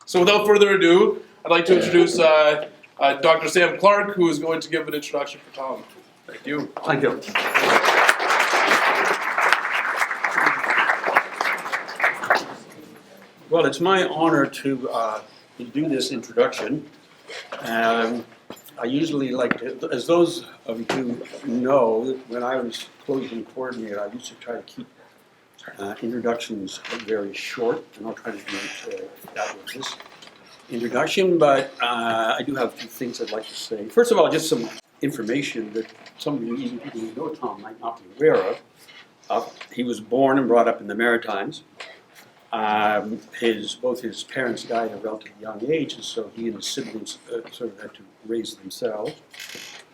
So without further ado, I'd like to introduce Dr. Sam Clark, who is going to give an introduction for Tom. Thank you. Thank you. Well, it's my honor to do this introduction. I usually like to, as those of you who know, when I was closing coordinator, I used to try to keep introductions very short, and I'll try to do that with this introduction, but I do have a few things I'd like to say. First of all, just some information that some of you, even people who know Tom, might not be aware of. He was born and brought up in the Maritimes. Both his parents died at a relatively young age, and so he and his siblings sort of had to raise themselves.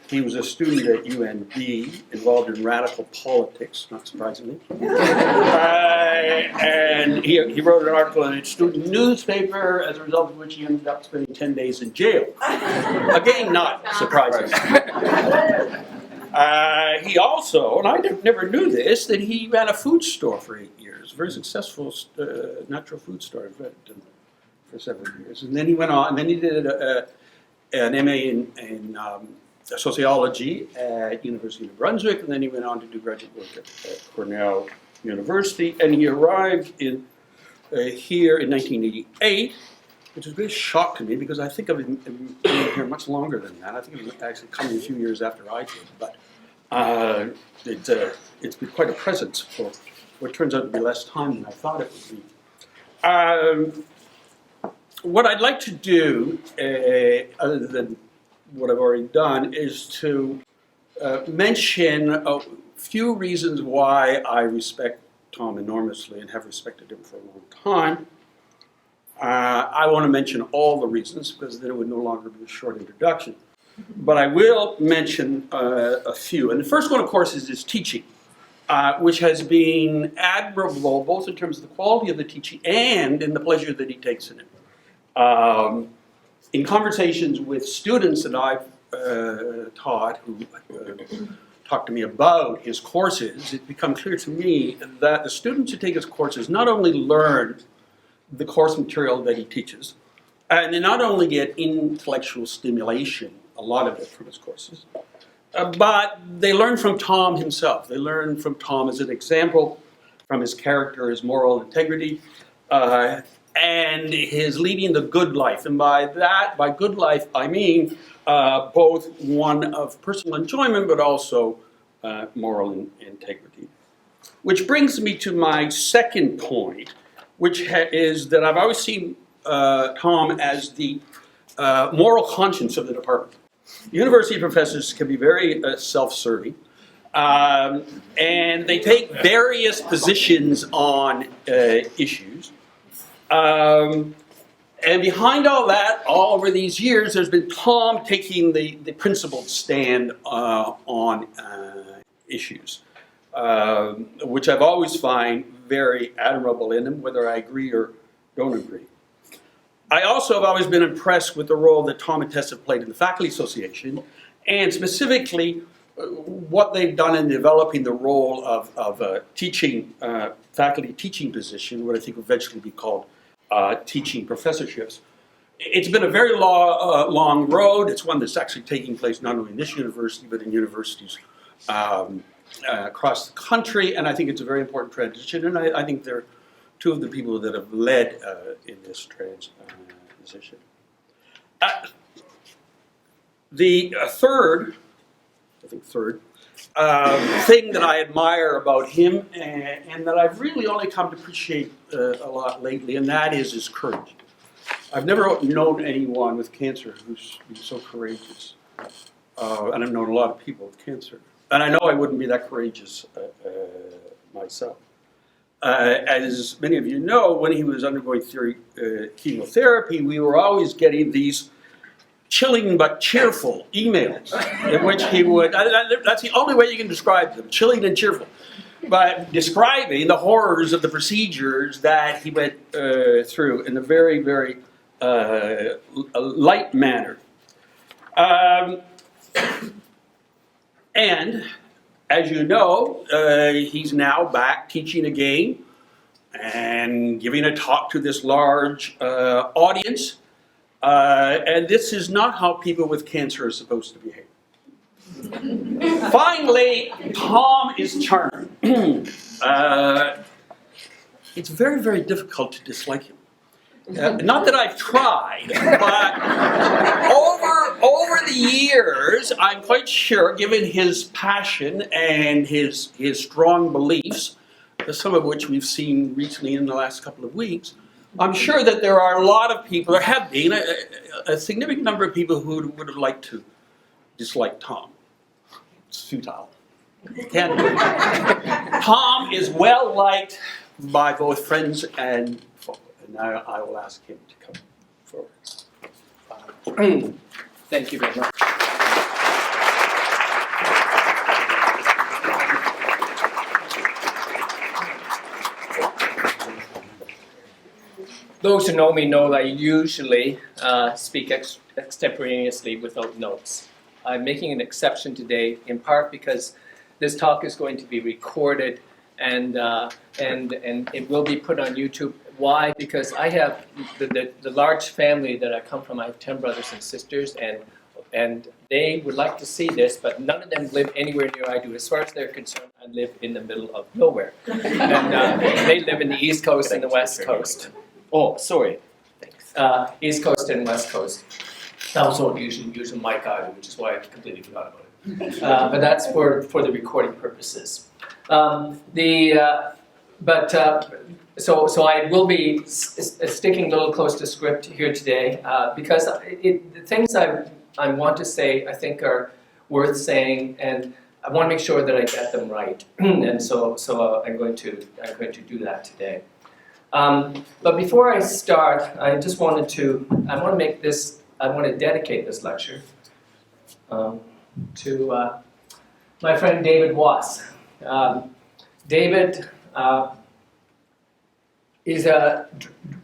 He was a student at UNB, involved in radical politics, not surprisingly. And he wrote an article in a student newspaper, as a result of which he ended up spending 10 days in jail. Again, not surprising. He also, and I never knew this, that he ran a food store for 8 years, a very successful natural food store, in fact, for several years. And then he went on, and then he did an MA in Sociology at University of New Brunswick, and then he went on to do graduate work at Cornell University, and he arrived here in 1988, which was a big shock to me because I think of him being here much longer than that. I think it was actually coming a few years after I did, but it's been quite a presence for what turns out to be less time than I thought it would be. What I'd like to do, other than what I've already done, is to mention a few reasons why I respect Tom enormously and have respected him for a long time. I want to mention all the reasons because then it would no longer be a short introduction. But I will mention a few. And the first one, of course, is his teaching, which has been admirable both in terms of the quality of the teaching and in the pleasure that he takes in it. In conversations with students that I've taught who talk to me about his courses, it's become clear to me that the students who take his courses not only learn the course material that he teaches, and they not only get intellectual stimulation, a lot of it from his courses, but they learn from Tom himself. They learn from Tom as an example, from his character, his moral integrity, and his leading the good life. And by good life, I mean both one of personal enjoyment, but also moral integrity. Which brings me to my second point, which is that I've always seen Tom as the moral conscience of the department. University professors can be very self-serving, and they take various positions on issues. And behind all that, all over these years, there's been Tom taking the principled stand on issues, which I've always find very admirable in him, whether I agree or don't agree. I also have always been impressed with the role that Tom and Tess have played in the Faculty Association, and specifically what they've done in developing the role of teaching, faculty teaching position, what I think will eventually be called teaching professorships. It's been a very long road. It's one that's actually taking place not only in this university, but in universities across the country, and I think it's a very important transition, and I think they're two of the people that have led in this transition. The third thing that I admire about him, and that I've really only come to appreciate a lot lately, and that is his courage. I've never known anyone with cancer who's been so courageous. And I've known a lot of people with cancer. And I know I wouldn't be that courageous myself. As many of you know, when he was undergoing chemotherapy, we were always getting these chilling but cheerful emails in which he would, that's the only way you can describe them, chilling and cheerful, but describing the horrors of the procedures that he went through in a very, very light manner. And as you know, he's now back teaching again and giving a talk to this large audience. And this is not how people with cancer are supposed to behave. Finally, Tom is charming. It's very, very difficult to dislike him. Not that I've tried, but over the years, I'm quite sure, given his passion and his strong beliefs, some of which we've seen recently in the last couple of weeks, I'm sure that there are a lot of people, there have been a significant number of people who would have liked to dislike Tom. It's futile. Can't do it. Tom is well liked by both friends and foe. And now I will ask him to come forward. Thank you very much. Those who know me know that I usually speak extemporaneously without notes. I'm making an exception today, in part because this talk is going to be recorded and it will be put on YouTube. Why? Because I have the large family that I come from. I have 10 brothers and sisters, and they would like to see this, but none of them live anywhere near I do. As far as they're concerned, I live in the middle of nowhere. And they live in the East Coast and the West Coast. Oh, sorry. Thanks. East Coast and West Coast. I also usually use a mic out, which is why I completely forgot about it. But that's for the recording purposes. So I will be sticking a little close to script here today because the things I want to say I think are worth saying, and I want to make sure that I get them right. And so I'm going to do that today. But before I start, I want to dedicate this lecture to my friend David Was. David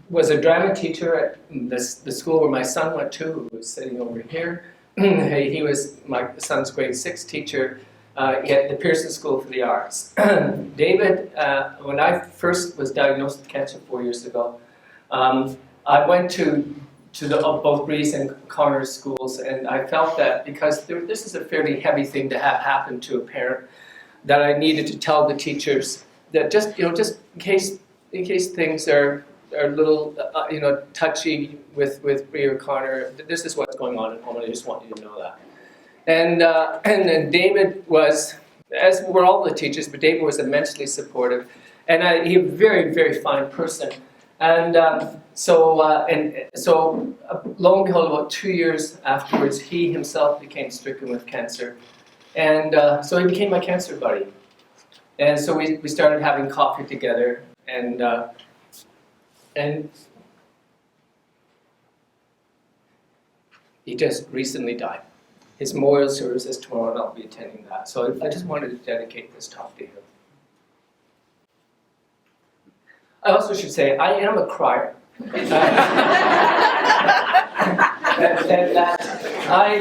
was a drama teacher at the school where my son went to, who was sitting over here. He was my son's grade 6 teacher at the Pearson School for the Arts. David, when I first was diagnosed with cancer 4 years ago, I went to both Breeze and Connors schools, and I felt that because this is a fairly heavy thing to have happen to a parent, that I needed to tell the teachers that just in case things are a little touchy with Bree or Connor, this is what's going on at home, and I just want you to know that. And then David was, as were all the teachers, but David was immensely supportive, and he was a very, very fine person. And so lo and behold, about 2 years afterwards, he himself became stricken with cancer, and so he became my cancer buddy. And so we started having coffee together, and he just recently died. His memorial service is tomorrow, and I'll be attending that. So I just wanted to dedicate this talk to him. I also should say, I am a crier.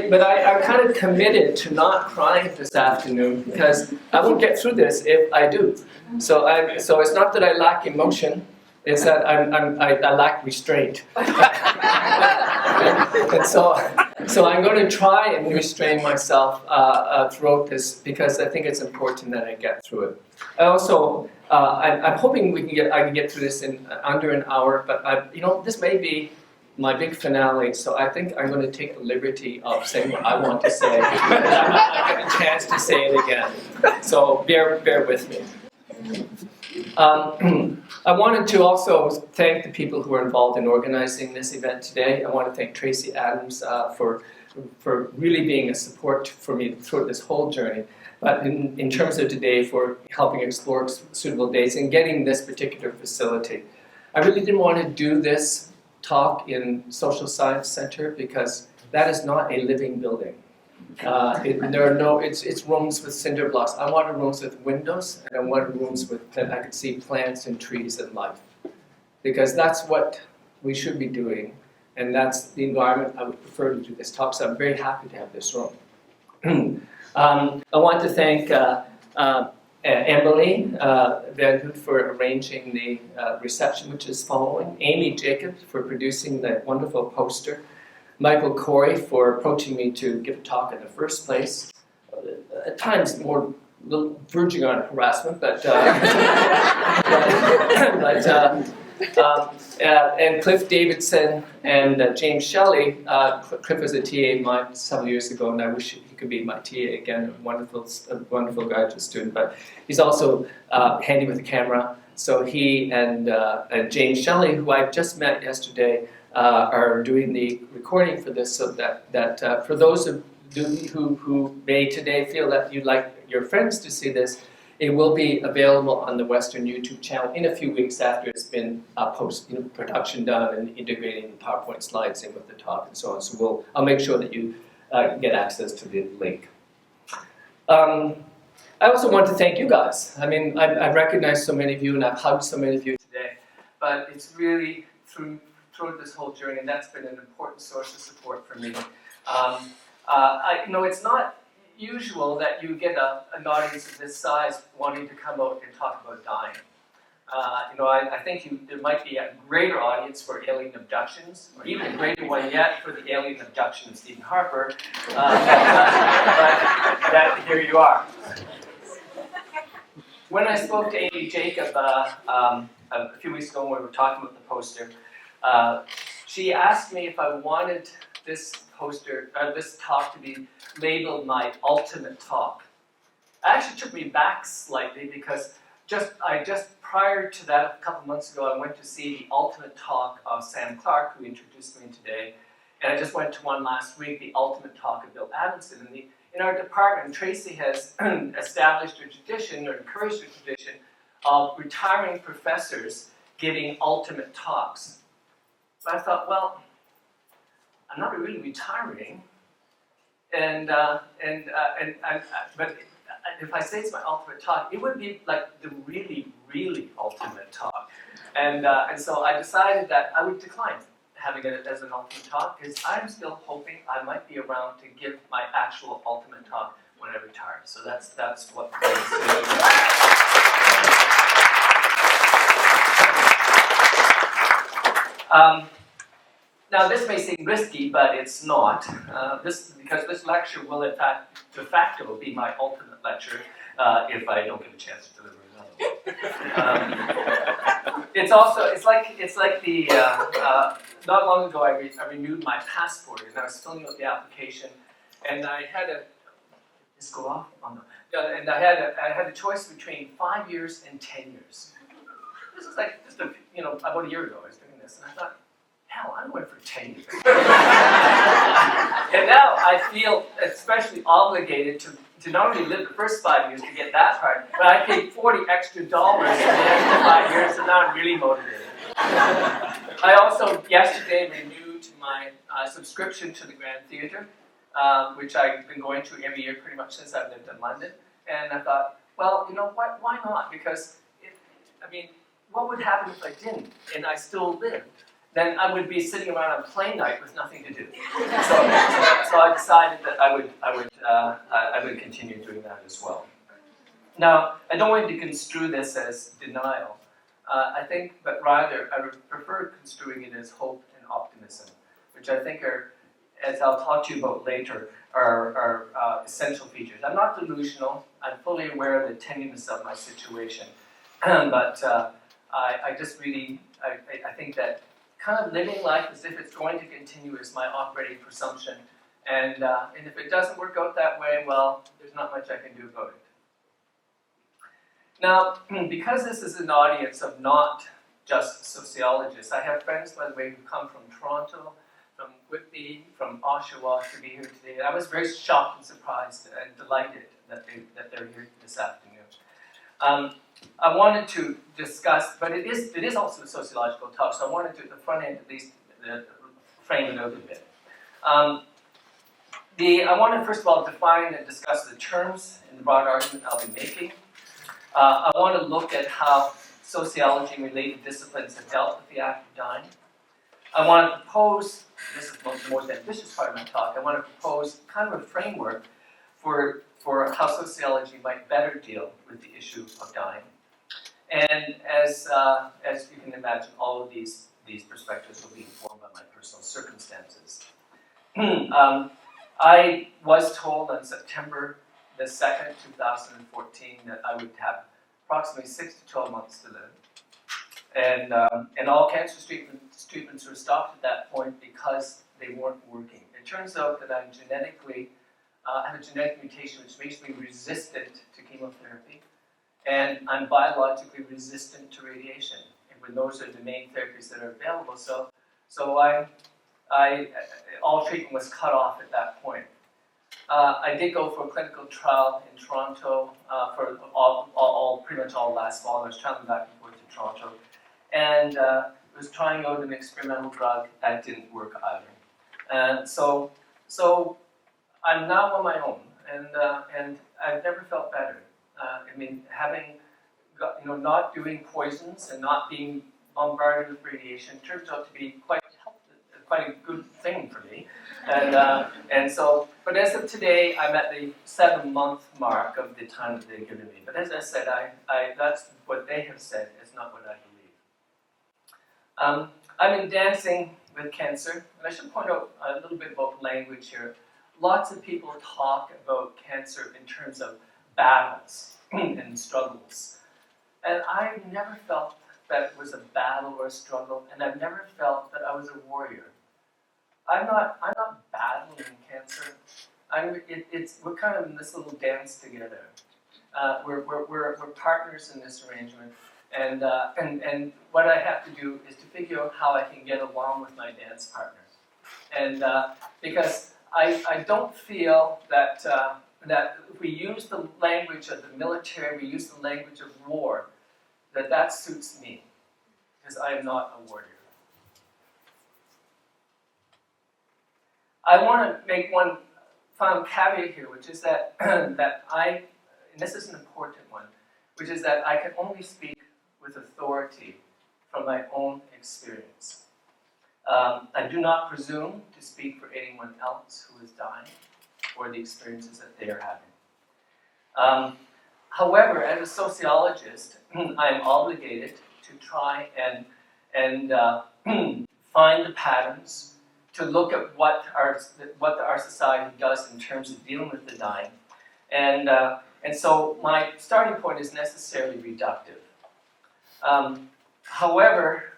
But I'm kind of committed to not crying this afternoon because I won't get through this if I do. So it's not that I lack emotion, it's that I lack restraint. And so I'm going to try and restrain myself throughout this because I think it's important that I get through it. I also, I'm hoping I can get through this in under an hour, but this may be my big finale, so I think I'm going to take the liberty of saying what I want to say. And I'm not going to get a chance to say it again. So bear with me. I wanted to also thank the people who are involved in organizing this event today. I want to thank Tracy Adams for really being a support for me throughout this whole journey. But in terms of today, for helping explore suitable days and getting this particular facility. I really didn't want to do this talk in Social Science Center because that is not a living building. It's rooms with cinder blocks. I wanted rooms with windows, and I wanted rooms that I could see plants and trees and life. Because that's what we should be doing, and that's the environment I would prefer to do this talk, so I'm very happy to have this room. I want to thank Emily Van Hoot for arranging the reception which is following, Amy Jacobs for producing that wonderful poster, Michael Corey for approaching me to give a talk in the first place, at times more verging on harassment, and Cliff Davidson and James Shelley. Cliff was a TA of mine several years ago, and I wish he could be my TA again. A wonderful graduate student, but he's also handy with the camera. So he and James Shelley, who I just met yesterday, are doing the recording for this, so that for those of you who may today feel that you'd like your friends to see this, it will be available on the Western YouTube channel in a few weeks after it's been production done and integrating the PowerPoint slides in with the talk and so on. So I'll make sure that you get access to the link. I also want to thank you guys. I mean, I've recognized so many of you and I've hugged so many of you today, but it's really through this whole journey, and that's been an important source of support for me. It's not usual that you get an audience of this size wanting to come out and talk about dying. I think there might be a greater audience for alien abductions, or even a greater one yet for the alien abduction of Stephen Harper. But here you are. When I spoke to Amy Jacob a few weeks ago when we were talking about the poster, she asked me if I wanted this talk to be labeled my ultimate talk. It actually took me back slightly because just prior to that, a couple months ago, I went to see the ultimate talk of Sam Clark, who introduced me today, and I just went to one last week, the ultimate talk of Bill Adamson. And in our department, Tracy has established a tradition, or encouraged a tradition, of retiring professors giving ultimate talks. But I thought, well, I'm not really retiring, but if I say it's my ultimate talk, it would be like the really, really ultimate talk. And so I decided that I would decline having it as an ultimate talk, because I'm still hoping I might be around to give my actual ultimate talk when I retire. So that's what now this may seem risky, but it's not. Because this lecture will in fact de facto be my ultimate lecture if I don't get a chance to deliver another one. It's like the not long ago I renewed my passport, and I was filling out the application, and I had a choice between 5 years and 10 years. This was like just about a year ago I was doing this, and I thought, hell, I'm going for 10 years. And now I feel especially obligated to not only live the first 5 years to get that part, but I paid $40 extra for the extra 5 years, so now I'm really motivated. I also yesterday renewed my subscription to the Grand Theatre, which I've been going to every year pretty much since I've lived in London. And I thought, well, you know what? Why not? Because, what would happen if I didn't and I still lived? Then I would be sitting around on play night with nothing to do. So I decided that I would continue doing that as well. Now, I don't want you to construe this as denial. I think, but rather, I would prefer construing it as hope and optimism, which I think are, as I'll talk to you about later, are essential features. I'm not delusional. I'm fully aware of the tenuousness of my situation, but I just really, I think that kind of living life as if it's going to continue is my operating presumption, and if it doesn't work out that way, well, there's not much I can do about it. Now, because this is an audience of not just sociologists, I have friends, by the way, who come from Toronto, from Whitby, from Oshawa to be here today. I was very shocked and surprised and delighted that they're here this afternoon. I wanted to discuss, but it is also a sociological talk, so I wanted to, at the front end at least, frame it out a bit. I want to first of all define and discuss the terms in the broad argument I'll be making. I want to look at how sociology and related disciplines have dealt with the act of dying. I want to propose, this is the most ambitious part of my talk, I want to propose kind of a framework for for how sociology might better deal with the issue of dying. And as you can imagine, all of these perspectives will be informed by my personal circumstances. I was told on September the 2nd, 2014, that I would have approximately 6 to 12 months to live. And all cancer treatments were stopped at that point because they weren't working. It turns out that I'm genetically, I have a genetic mutation which makes me resistant to chemotherapy, and I'm biologically resistant to radiation. And when those are the main therapies that are available, so all treatment was cut off at that point. I did go for a clinical trial in Toronto for pretty much all last fall. I was traveling back and forth to Toronto, and was trying out an experimental drug that didn't work either. So I'm now on my own, and I've never felt better. I mean, having got, not doing poisons and not being bombarded with radiation turns out to be quite a good thing for me. And so, but as of today, I'm at the 7-month mark of the time that they've given me. But as I said, that's what they have said, is not what I believe. I'm in Dancing with Cancer, and I should point out a little bit about language here. Lots of people talk about cancer in terms of battles and struggles. And I've never felt that it was a battle or a struggle, and I've never felt that I was a warrior. I'm not battling cancer. We're kind of in this little dance together. We're partners in this arrangement, and what I have to do is to figure out how I can get along with my dance partner, and because I don't feel that if we use the language of the military, we use the language of war, that suits me, because I am not a warrior. I want to make one final caveat here, which is that and this is an important one, which is that I can only speak with authority from my own experience. I do not presume to speak for anyone else who is dying or the experiences that they are having. However, as a sociologist, I am obligated to try and find the patterns, to look at what our society does in terms of dealing with the dying, and so my starting point is necessarily reductive. However,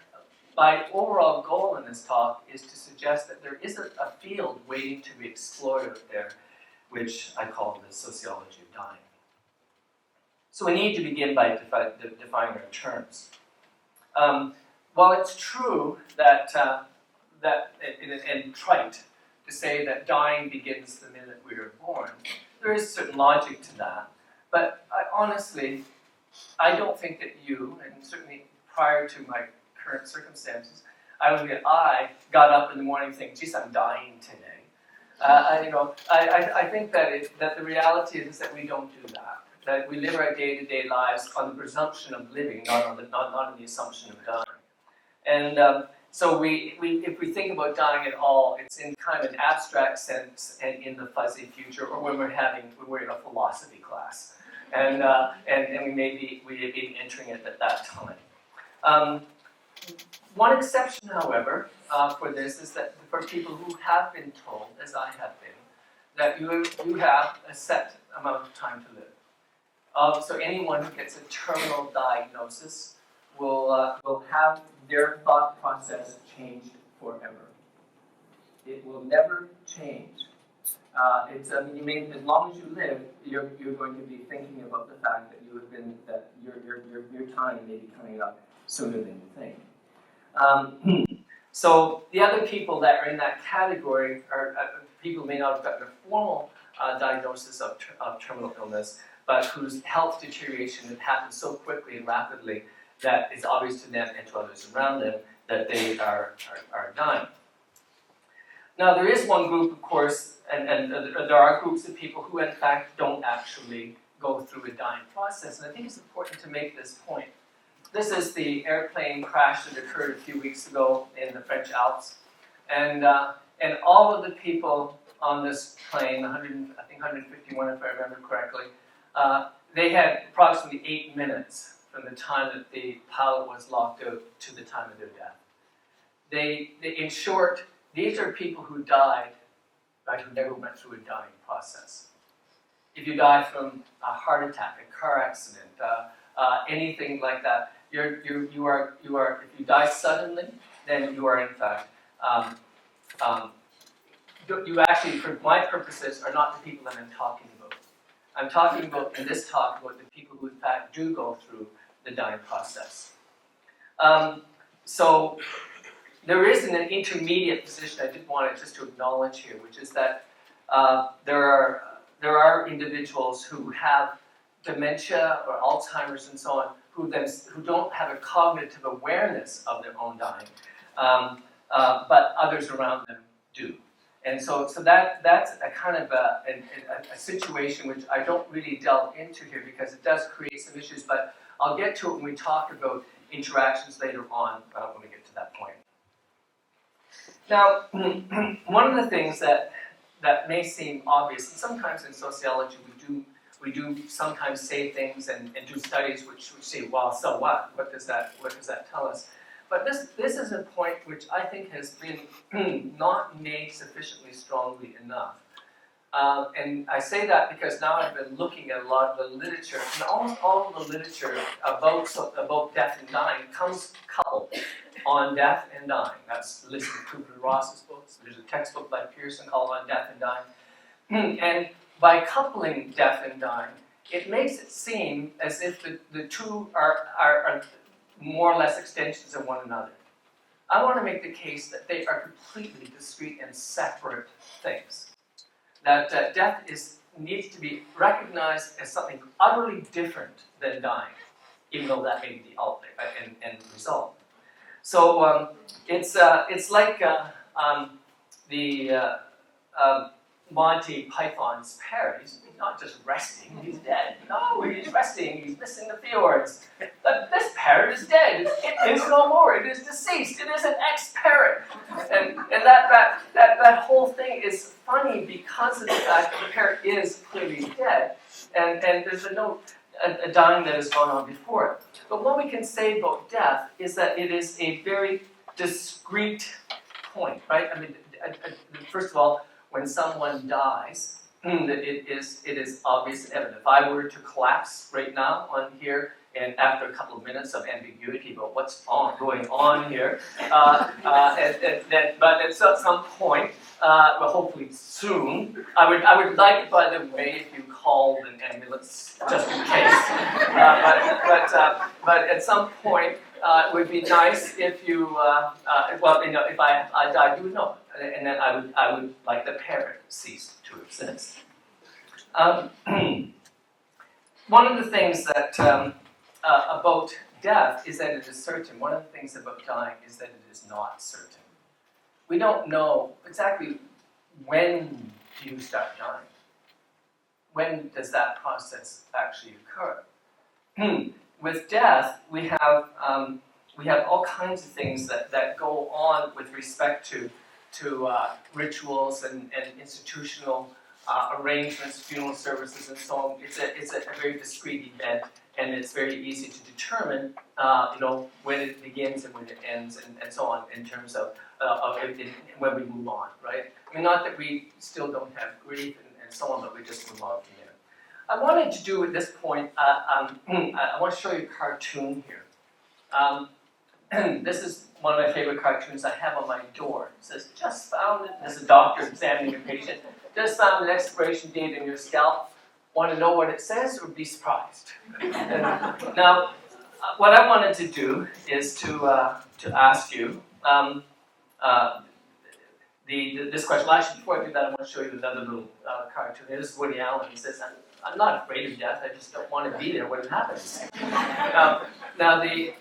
my overall goal in this talk is to suggest that there is a field waiting to be explored out there, which I call the sociology of dying. So we need to begin by defining our terms. While it's true that and trite to say that dying begins the minute we are born, there is certain logic to that. But honestly, I don't think that you, and certainly prior to my current circumstances, I got up in the morning thinking, geez, I'm dying today. I think that the reality is that we don't do that. That we live our day-to-day lives on the presumption of living, not on the assumption of dying. And so if we think about dying at all, it's in kind of an abstract sense and in the fuzzy future, or when we're in a philosophy class, and we may be entering it at that time. One exception, however, for this is that for people who have been told, as I have been, that you have a set amount of time to live. So anyone who gets a terminal diagnosis will have their thought process changed forever. It will never change. As long as you live, you're going to be thinking about the fact that your time may be coming up sooner than you think. So the other people that are in that category are people who may not have gotten a formal diagnosis of terminal illness, but whose health deterioration had happened so quickly and rapidly that it's obvious to them and to others around them that they are dying. Now there is one group, of course, and there are groups of people who in fact don't actually go through a dying process, and I think it's important to make this point. This is the airplane crash that occurred a few weeks ago in the French Alps, and all of the people on this plane, 100, I think 151 if I remember correctly, they had approximately 8 minutes from the time that the pilot was locked out to the time of their death. In short, these are people who died, right, who never went through a dying process. If you die from a heart attack, a car accident, anything like that, you are if you die suddenly, then you are in fact you actually, for my purposes, are not the people that I'm talking about. I'm talking about in this talk about the people who in fact do go through the dying process. So there is an intermediate position I did want just to acknowledge here, which is that there are individuals who have dementia or Alzheimer's and so on who don't have a cognitive awareness of their own dying, but others around them do. And so that's a kind of a situation which I don't really delve into here because it does create some issues, but I'll get to it when we talk about interactions later on when we get to that point. Now, one of the things that may seem obvious, and sometimes in sociology we do sometimes say things and do studies which say, well, so what? What does that tell us? But this is a point which I think has been not made sufficiently strongly enough. And I say that because now I've been looking at a lot of the literature, and almost all of the literature about death and dying comes coupled on death and dying. That's listed in Kubler-Ross's books. There's a textbook by Pearson called On Death and Dying. And by coupling death and dying, it makes it seem as if the two are more or less extensions of one another. I want to make the case that they are completely discrete and separate things. That death needs to be recognized as something utterly different than dying, even though that may be the ultimate end result. So it's like the Monty Python's parrot. He's not just resting, he's dead. No, he's resting, he's missing the fjords. But this parrot is dead. It is no more. It is deceased. It is an ex-parrot. And that whole thing is funny because of the fact that the parrot is clearly dead. And there's a dying that has gone on before it. But what we can say about death is that it is a very discrete point, right? I mean, first of all, when someone dies, it is obvious and evident. If I were to collapse right now on here, and after a couple of minutes of ambiguity about what's going on here, but at some point, well, hopefully soon, I would like, by the way, if you called an ambulance just in case. But at some point, it would be nice if you, if I died, you would know it, and then I would like the parrot cease to exist. One of the things that about death is that it is certain. One of the things about dying is that it is not certain. We don't know exactly when do you start dying. When does that process actually occur? With death, we have all kinds of things that go on with respect to rituals and institutional arrangements, funeral services, and so on. It's a very discrete event, and it's very easy to determine, when it begins and when it ends, and so on, in terms of when we move on, right? I mean, not that we still don't have grief and so on, but we just move on from there. I wanted to do at this point, I want to show you a cartoon here. This is one of my favorite cartoons I have on my door. It says, just found it. There's a doctor examining a patient. Just found an expiration date in your scalp. Want to know what it says or be surprised? Now, what I wanted to do is to ask you this question. Well, actually, before I do that, I want to show you another little cartoon. This is Woody Allen. He says, I'm not afraid of death. I just don't want to be there when it happens. Now the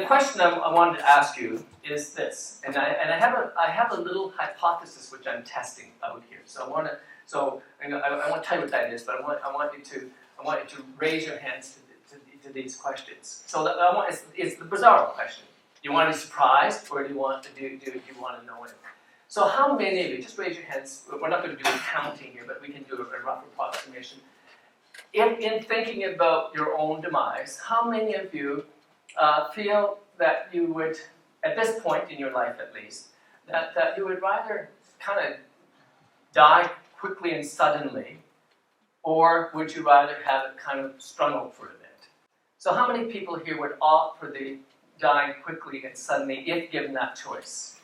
question I wanted to ask you is this, and I have a little hypothesis which I'm testing out here. So I want to tell you what that is, but I want you to raise your hands to these questions. So it's the bizarre question. Do you want to be surprised, or do you want to know it? So how many of you, just raise your hands, we're not going to do counting here, but we can do a rough approximation. In thinking about your own demise, how many of you feel that you would, at this point in your life at least, that you would rather kind of die quickly and suddenly, or would you rather have it kind of struggle for a bit? So how many people here would opt for the dying quickly and suddenly if given that choice?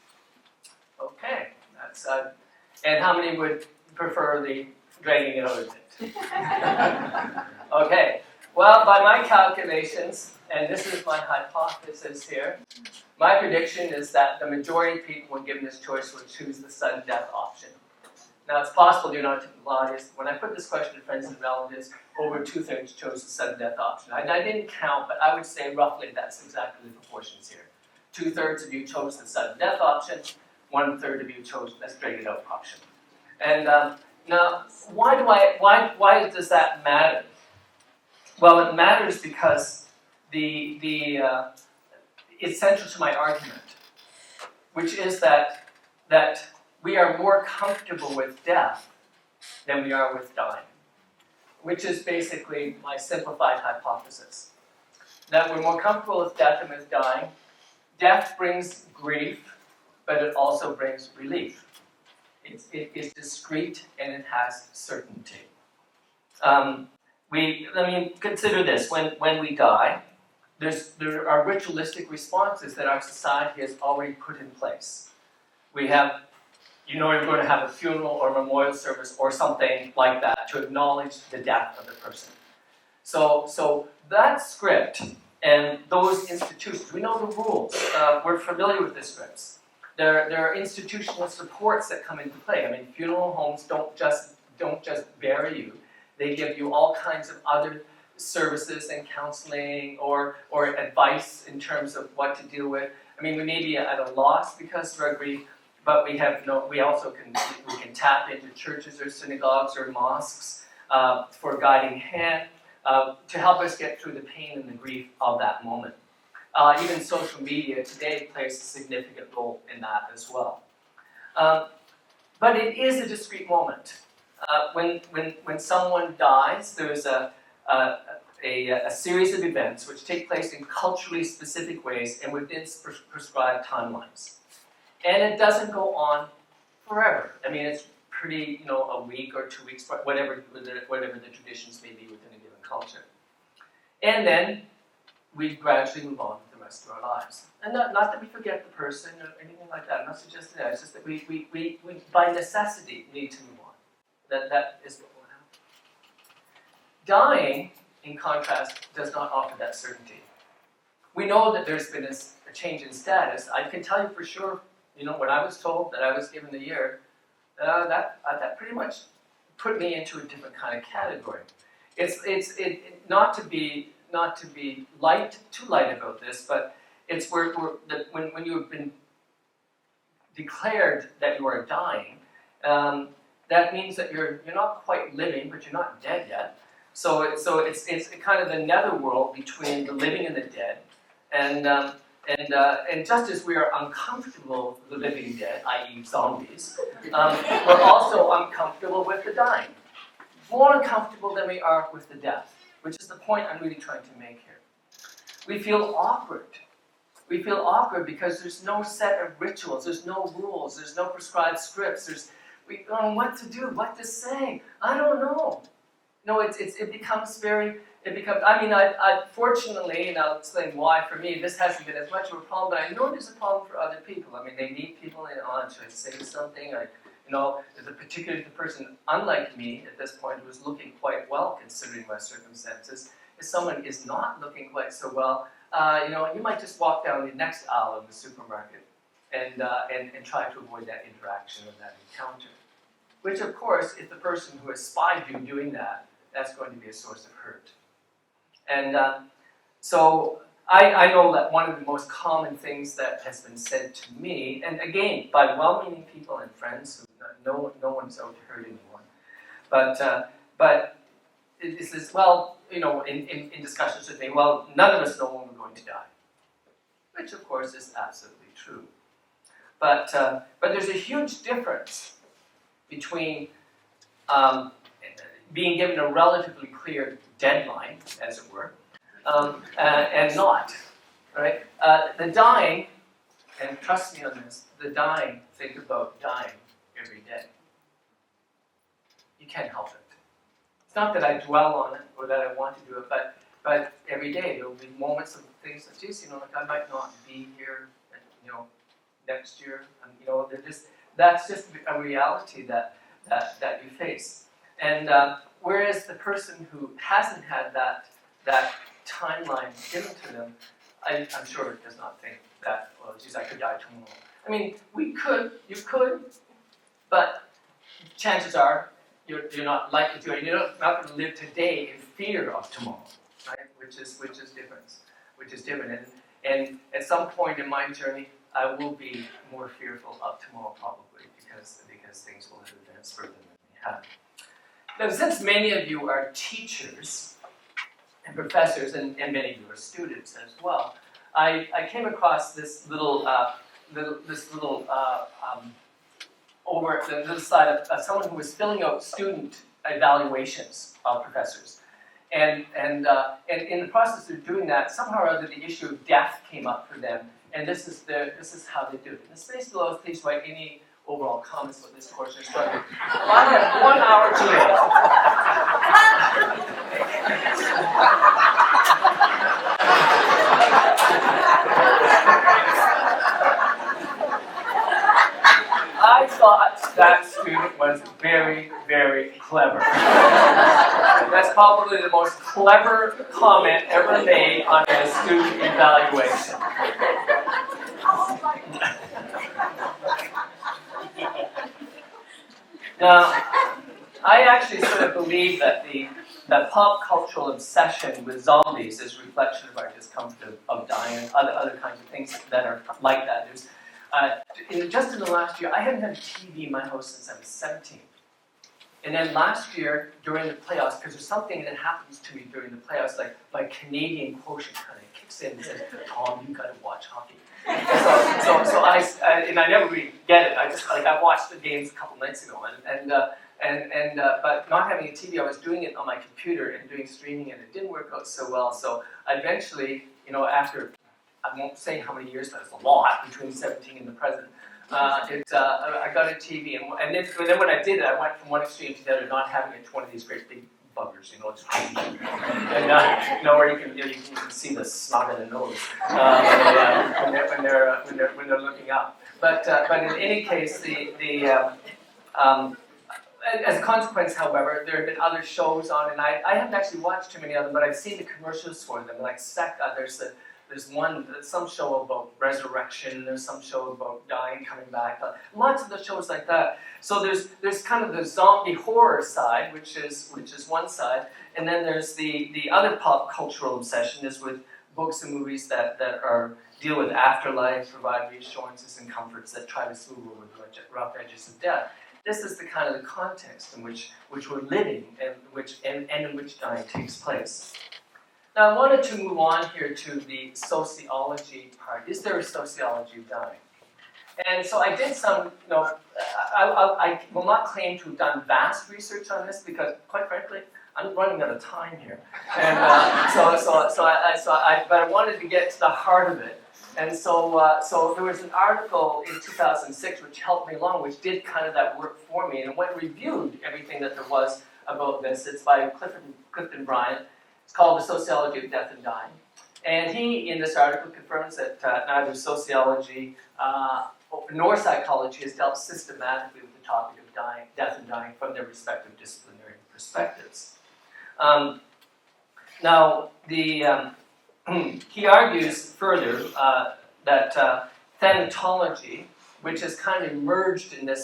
Okay, that's and how many would prefer the dragging it out a bit? Okay, well, by my calculations, and this is my hypothesis here, my prediction is that the majority of people, when given this choice, would choose the sudden death option. Now, it's possible you're not the audience. When I put this question to friends and relatives, over 2/3 chose the sudden death option. I didn't count, but I would say roughly that's exactly the proportions here. 2/3 of you chose the sudden death option. 1/3 of you chose the straight it out option. And now, why does that matter? Well, it matters because it's central to my argument, which is that we are more comfortable with death than we are with dying, which is basically my simplified hypothesis. That we're more comfortable with death than with dying. Death brings grief, but it also brings relief. It is discrete and it has certainty. Consider this: when we die, there are ritualistic responses that our society has already put in place. We have, you're going to have a funeral or a memorial service or something like that to acknowledge the death of the person. So that script and those institutions, we know the rules. We're familiar with the scripts. There are institutional supports that come into play. I mean, funeral homes don't just bury you. They give you all kinds of other services and counseling or advice in terms of what to deal with. I mean, we may be at a loss because of our grief, but we also can tap into churches or synagogues or mosques for guiding hand to help us get through the pain and the grief of that moment. Even social media today plays a significant role in that as well. But it is a discrete moment. When someone dies, there's a series of events which take place in culturally specific ways and within prescribed timelines. And it doesn't go on forever. I mean, it's pretty, a week or 2 weeks, whatever the traditions may be within a given culture. And then we gradually move on with the rest of our lives. And not that we forget the person or anything like that. I'm not suggesting that. It's just that we by necessity, need to move on. That is what will happen. Dying, in contrast, does not offer that certainty. We know that there's been a change in status. I can tell you for sure, when I was told that I was given the year, that pretty much put me into a different kind of category. It's not to be too light about this, but it's when you have been declared that you are dying, that means that you're not quite living, but you're not dead yet. So it's kind of the netherworld between the living and the dead, and just as we are uncomfortable with the living dead, i.e. zombies, we're also uncomfortable with the dying. More uncomfortable than we are with the death, which is the point I'm really trying to make here. We feel awkward. We feel awkward because there's no set of rituals, there's no rules, there's no prescribed scripts, we don't know what to do, what to say. I don't know. It becomes, I fortunately, and I'll explain why for me, this hasn't been as much of a problem, but I know there's a problem for other people. I mean, they need people on to say something. There's a particular person, unlike me at this point, who is looking quite well considering my circumstances. If someone is not looking quite so well, you might just walk down the next aisle in the supermarket and try to avoid that interaction or that encounter. Which, of course, if the person who has spied you doing that, that's going to be a source of hurt. And so I know that one of the most common things that has been said to me, and again, by well-meaning people and friends, no one's out to hurt anyone, but it says, in discussions with me, none of us know when we're going to die. Which, of course, is absolutely true. But there's a huge difference between being given a relatively clear deadline, as it were, and not. Right? The dying, and trust me on this, the dying think about dying every day. You can't help it. It's not that I dwell on it or that I want to do it, but every day there will be moments of things that, geez, like I might not be here, next year, and that's just a reality that you face. And whereas the person who hasn't had that timeline given to them, I'm sure does not think that, well, geez, I could die tomorrow. I mean, you could, but chances are you're not likely to, and you're not going to live today in fear of tomorrow, right? Which is different. And at some point in my journey, I will be more fearful of tomorrow probably because things will have advanced further than they have. Now, since many of you are teachers and professors, and many of you are students as well, I came across this little over the little slide of someone who was filling out student evaluations of professors. And in the process of doing that, somehow or other the issue of death came up for them, and this is how they do it. In the space below, please write any overall comments about this course. Well, I have 1 hour to I thought that student was very, very clever. That's probably the most clever comment ever made on a student evaluation. Now, I actually sort of believe that the pop cultural obsession with zombies is a reflection of our discomfort of dying and other kinds of things that are like that. There's, just in the last year, I haven't had a TV in my house since I was 17. And then last year, during the playoffs, because there's something that happens to me during the playoffs, like my Canadian quotient kind of kicks in and says, Tom, you got to watch hockey. So I never really get it. I watched the games a couple nights ago, but not having a TV, I was doing it on my computer and doing streaming, and it didn't work out so well. So eventually, after, I won't say how many years, but it's a lot between 17 and the present. I got a TV, and then when I did it, I went from one extreme to the other, not having it to one of these great big buggers, it's and where you can see the snot of the nose when they're looking up. But in any case, as a consequence, however, there have been other shows on, and I haven't actually watched too many of them, but I've seen the commercials for them. Like there's some show about resurrection, there's some show about dying, coming back, lots of the shows like that. So there's kind of the zombie horror side, which is one side, and then there's the other pop cultural obsession is with books and movies that deal with afterlife, provide reassurances and comforts that try to smooth over the rough edges of death. This is the kind of the context in which we're living and in which dying takes place. Now, I wanted to move on here to the sociology part. Is there a sociology of dying? And so I did some, I will not claim to have done vast research on this because, quite frankly, I'm running out of time here. And but I wanted to get to the heart of it. And so there was an article in 2006 which helped me along, which did kind of that work for me, and it reviewed everything that there was about this. It's by Clifton Bryant. It's called The Sociology of Death and Dying. And he, in this article, confirms that neither sociology nor psychology has dealt systematically with the topic of death and dying from their respective disciplinary perspectives. Now, he argues further that thanatology, which has kind of emerged in the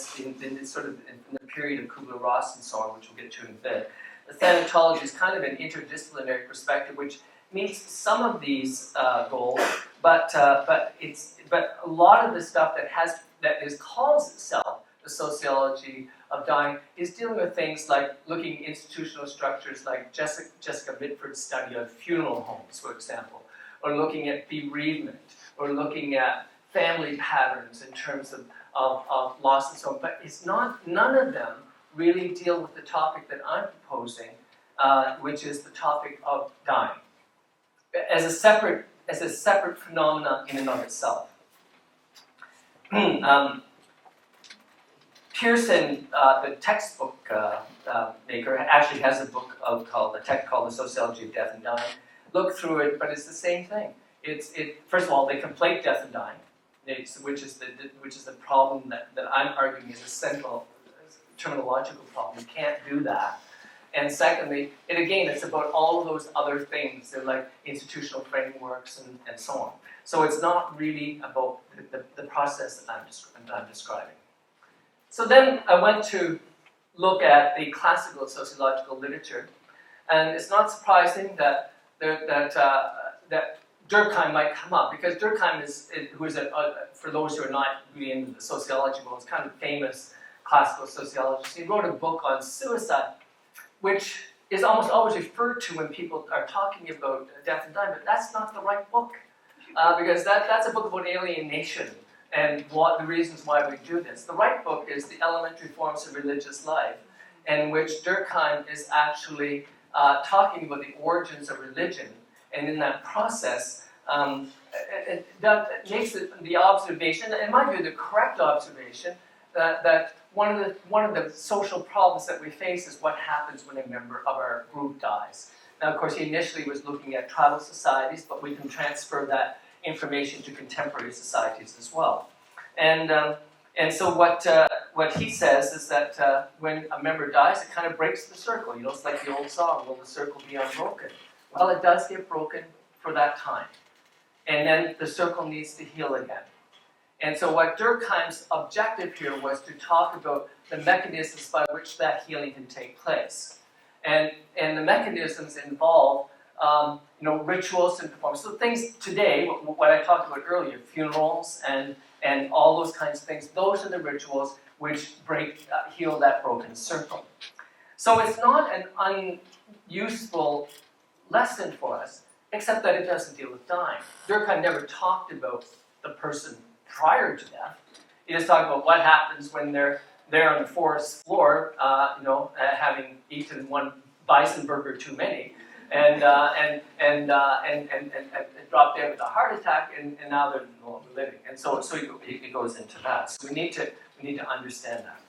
period of Kubler-Ross and so on, which we'll get to in a bit. The thanatology is kind of an interdisciplinary perspective, which meets some of these goals, but a lot of the stuff that calls itself the sociology of dying is dealing with things like looking at institutional structures, like Jessica Mitford's study of funeral homes, for example, or looking at bereavement, or looking at family patterns in terms of of loss and so on. But none of them really deal with the topic that I'm proposing, which is the topic of dying, as a separate phenomenon in and of itself. Pearson, the textbook maker, actually has a book called The Sociology of Death and Dying. Look through it, but it's the same thing. First of all, they conflate death and dying, which is the problem that I'm arguing is a central terminological problem. You can't do that. And secondly, it's about all of those other things. They're like institutional frameworks and so on. So it's not really about the process that I'm describing. So then I went to look at the classical sociological literature, and it's not surprising that Durkheim might come up, because Durkheim who is for those who are not really into the sociology world, is kind of famous classical sociologist. He wrote a book on suicide, which is almost always referred to when people are talking about death and dying, but that's not the right book, because that's a book about alienation and what the reasons why we do this. The right book is The Elementary Forms of Religious Life, in which Durkheim is actually talking about the origins of religion, and in that process, that makes the observation, in my view, the correct observation, that one of the social problems that we face is what happens when a member of our group dies. Now, of course, he initially was looking at tribal societies, but we can transfer that information to contemporary societies as well. And so what he says is that when a member dies, it kind of breaks the circle. You know, it's like the old song, "Will the circle be unbroken?" Well, it does get broken for that time. And then the circle needs to heal again. And so what Durkheim's objective here was to talk about the mechanisms by which that healing can take place. And the mechanisms involve rituals and performance. So things today, what I talked about earlier, funerals and all those kinds of things, those are the rituals which heal that broken circle. So it's not an unuseful lesson for us, except that it doesn't deal with dying. Durkheim never talked about the person prior to death. He just talked about what happens when they're there on the forest floor, having eaten one bison burger too many, and dropped dead with a heart attack, and now they're no longer living. And so it goes into that. So we need to understand that.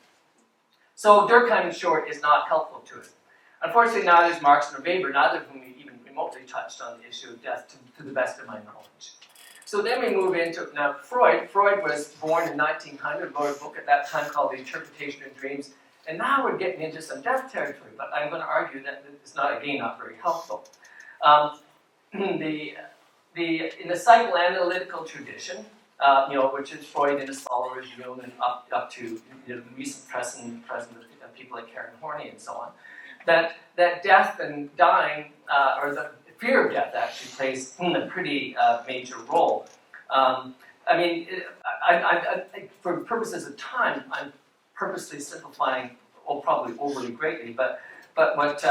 So Durkheim, in short, is not helpful to us. Unfortunately, neither is Marx nor Weber, neither of whom we even remotely touched on the issue of death, to the best of my knowledge. So then we move into, now Freud. Freud was born in 1900, wrote a book at that time called The Interpretation of Dreams, and now we're getting into some death territory, but I'm going to argue that it's not very helpful. In the psychoanalytical tradition, which is Freud and his followers, Jung, and up to the recent present of people like Karen Horney and so on, that death and dying, or the fear of death actually plays a pretty major role. For purposes of time, I'm purposely simplifying, probably overly greatly, but what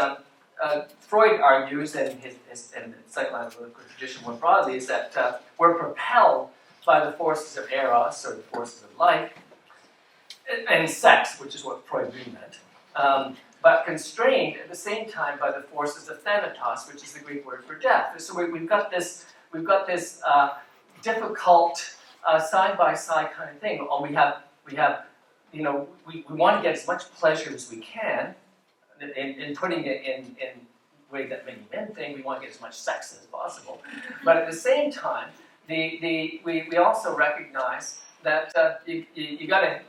Freud argues, and the psychoanalytical tradition more broadly, is that we're propelled by the forces of eros, or the forces of life, and sex, which is what Freud really meant, but constrained at the same time by the forces of thanatos, which is the Greek word for death. So we've got this difficult side-by-side kind of thing. We want to get as much pleasure as we can, in putting it in a way that many men think. We want to get as much sex as possible. But at the same time, we also recognize that you got to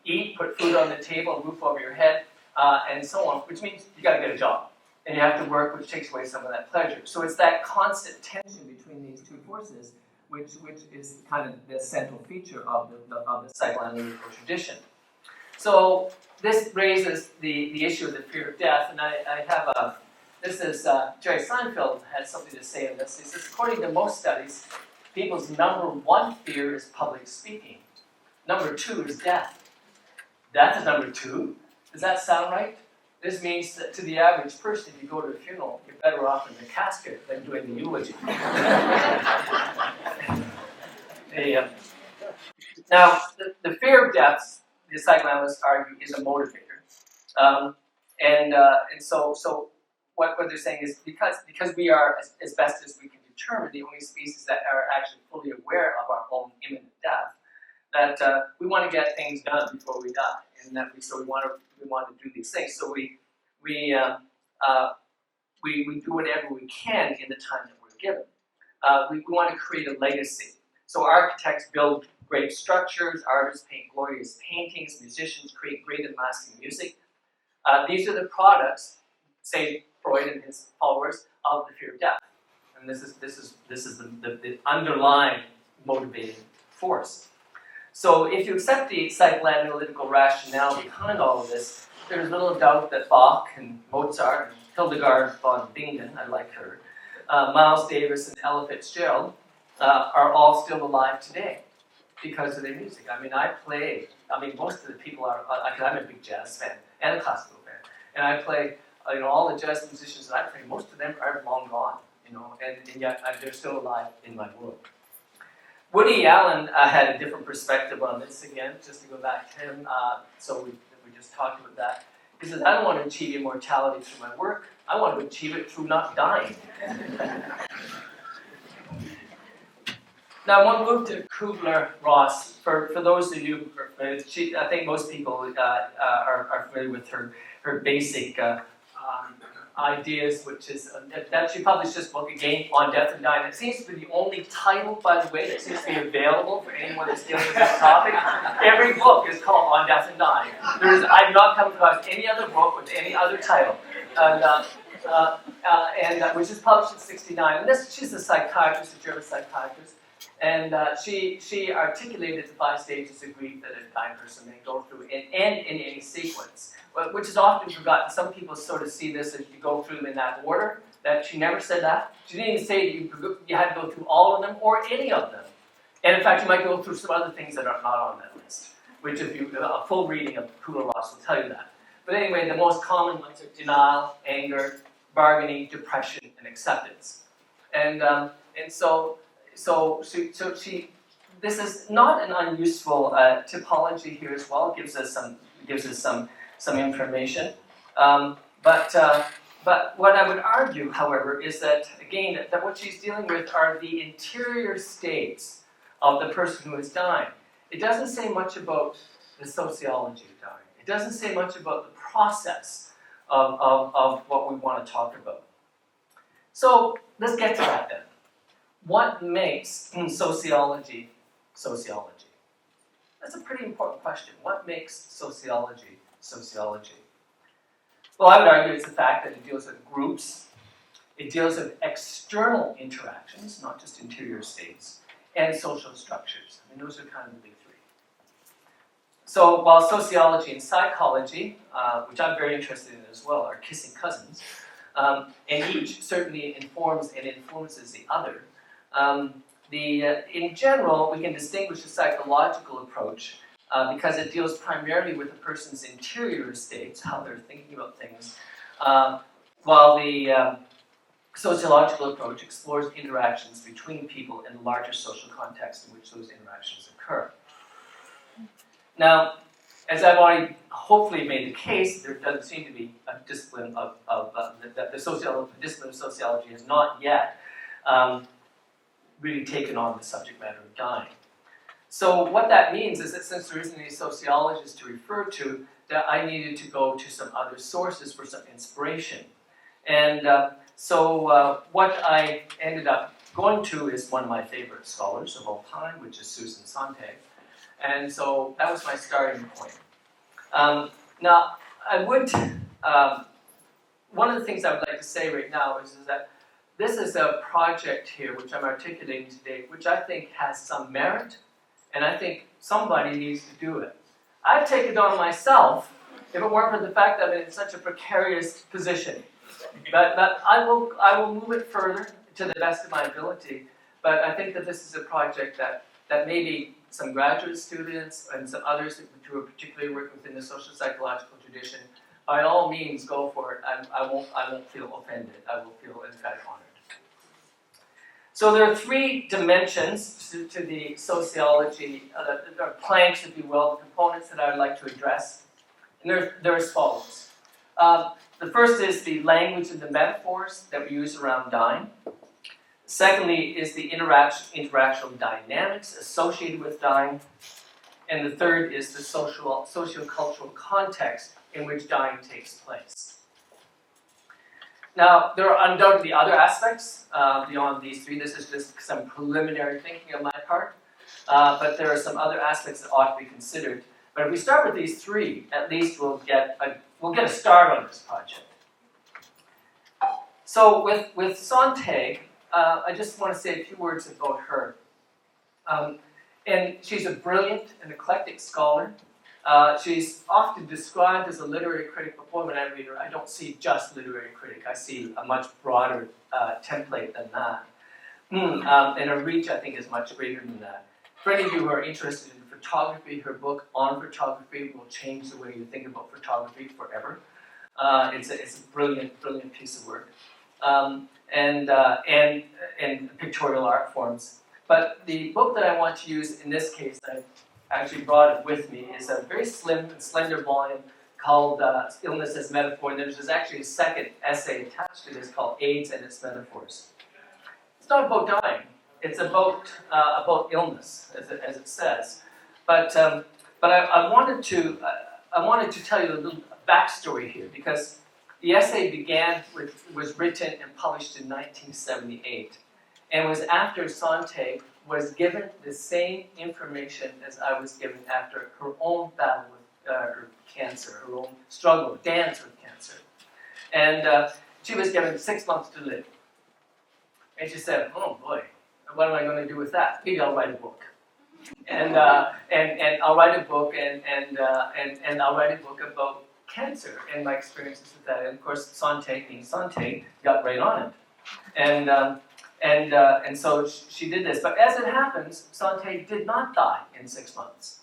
eat, put food on the table, roof over your head, and so on, which means you got to get a job. And you have to work, which takes away some of that pleasure. So it's that constant tension between these two forces, which is kind of the central feature of the psychoanalytical tradition. So this raises the issue of the fear of death, and I have this is Jerry Seinfeld had something to say on this. He says, according to most studies, people's number one fear is public speaking. Number two is death. Death is number two. Does that sound right? This means that to the average person, if you go to a funeral, you're better off in the casket than doing the eulogy. Now, the fear of death, the psychoanalysts argue, is a motivator. And so what they're saying is because we are, as best as we can determine, the only species that are actually fully aware of our own imminent death, that we want to get things done before we die, and that we want to do these things. So we do whatever we can in the time that we're given. We want to create a legacy. So architects build great structures, artists paint glorious paintings, musicians create great and lasting music. These are the products, say Freud and his followers, of the fear of death. And this is the underlying motivating force. So if you accept the psychoanalytical rationale behind all of this, there's little doubt that Bach and Mozart and Hildegard von Bingen, I like her, Miles Davis and Ella Fitzgerald are all still alive today because of their music. I mean, most of the people are, I'm a big jazz fan and a classical fan, and I play, all the jazz musicians that I play, most of them are long gone, and yet they're still alive in my world. Woody Allen had a different perspective on this again, just to go back to him, so we just talked about that. He says, I don't want to achieve immortality through my work, I want to achieve it through not dying. Now, one move to Kubler-Ross. For those of you, I think most people are familiar with her basic ideas, which is that she published this book again on death and dying. It seems to be the only title, by the way, that seems to be available for anyone that's dealing with this topic. Every book is called On Death and Dying. I've not come across any other book with any other title, and which is published in '69. And she's a psychiatrist, a German psychiatrist. And she articulated the 5 stages of grief that a dying person may go through, and in any sequence, which is often forgotten. Some people sort of see this as you go through them in that order. That she never said that. She didn't even say that you had to go through all of them or any of them. And in fact, you might go through some other things that are not on that list, which a full reading of Kubler-Ross will tell you that. But anyway, the most common ones are denial, anger, bargaining, depression, and acceptance. And so this is not an unuseful typology here as well. It gives us some information. But what I would argue, however, is that again that what she's dealing with are the interior states of the person who is dying. It doesn't say much about the sociology of dying. It doesn't say much about the process of what we want to talk about. So let's get to that then. What makes sociology sociology? That's a pretty important question. What makes sociology sociology? Well, I would argue it's the fact that it deals with groups, it deals with external interactions, not just interior states, and social structures. I mean, those are kind of the big 3. So while sociology and psychology, which I'm very interested in as well, are kissing cousins, and each certainly informs and influences the other, in general, we can distinguish the psychological approach because it deals primarily with a person's interior states, how they're thinking about things, while the sociological approach explores interactions between people in the larger social context in which those interactions occur. Now, as I've already hopefully made the case, there doesn't seem to be a discipline the discipline of sociology has not yet really taken on the subject matter of dying. So what that means is that since there isn't any sociologist to refer to, that I needed to go to some other sources for some inspiration. And so what I ended up going to is one of my favorite scholars of all time, which is Susan Sontag. And so that was my starting point. Now, I would, one of the things I would like to say right now is that this is a project here, which I'm articulating today, which I think has some merit, and I think somebody needs to do it. I'd take it on myself if it weren't for the fact that I'm in such a precarious position. But I will move it further to the best of my ability, but I think that this is a project that maybe some graduate students and some others who are particularly working within the social psychological tradition, by all means go for it. I won't feel offended. I will feel in fact honored. So there are three dimensions to the sociology, or planks, if you will, components that I would like to address. And they're as follows. The first is the language and the metaphors that we use around dying. Secondly is the interactional dynamics associated with dying. And the third is the socio-cultural context in which dying takes place. Now, there are undoubtedly other aspects beyond these three. This is just some preliminary thinking on my part. But there are some other aspects that ought to be considered. But if we start with these three, at least we'll get a start on this project. So with Sontag, I just want to say a few words about her. And she's a brilliant and eclectic scholar. She's often described as a literary critic, but boy, when I read her, I don't see just literary critic. I see a much broader template than that. And her reach, I think, is much greater than that. For any of you who are interested in photography, her book on photography will change the way you think about photography forever. It's a brilliant, brilliant piece of work. And pictorial art forms. But the book that I want to use in this case, I actually brought it with me, is a very slim and slender volume called Illness as Metaphor. And there's actually a second essay attached to this called AIDS and Its Metaphors. It's not about dying. It's about illness, as it says. But I wanted to tell you a little backstory here, because the essay was written and published in 1978, and was after Sontag was given the same information as I was given after her own battle with her cancer, her own struggle, dance with cancer. And she was given 6 months to live. And she said, oh boy, what am I going to do with that? Maybe I'll write a book. And I'll write a book and I'll write a book about cancer and my experiences with that. And of course, Sontag, being Sontag, got right on it. And so she did this. But as it happens, Sontag did not die in 6 months.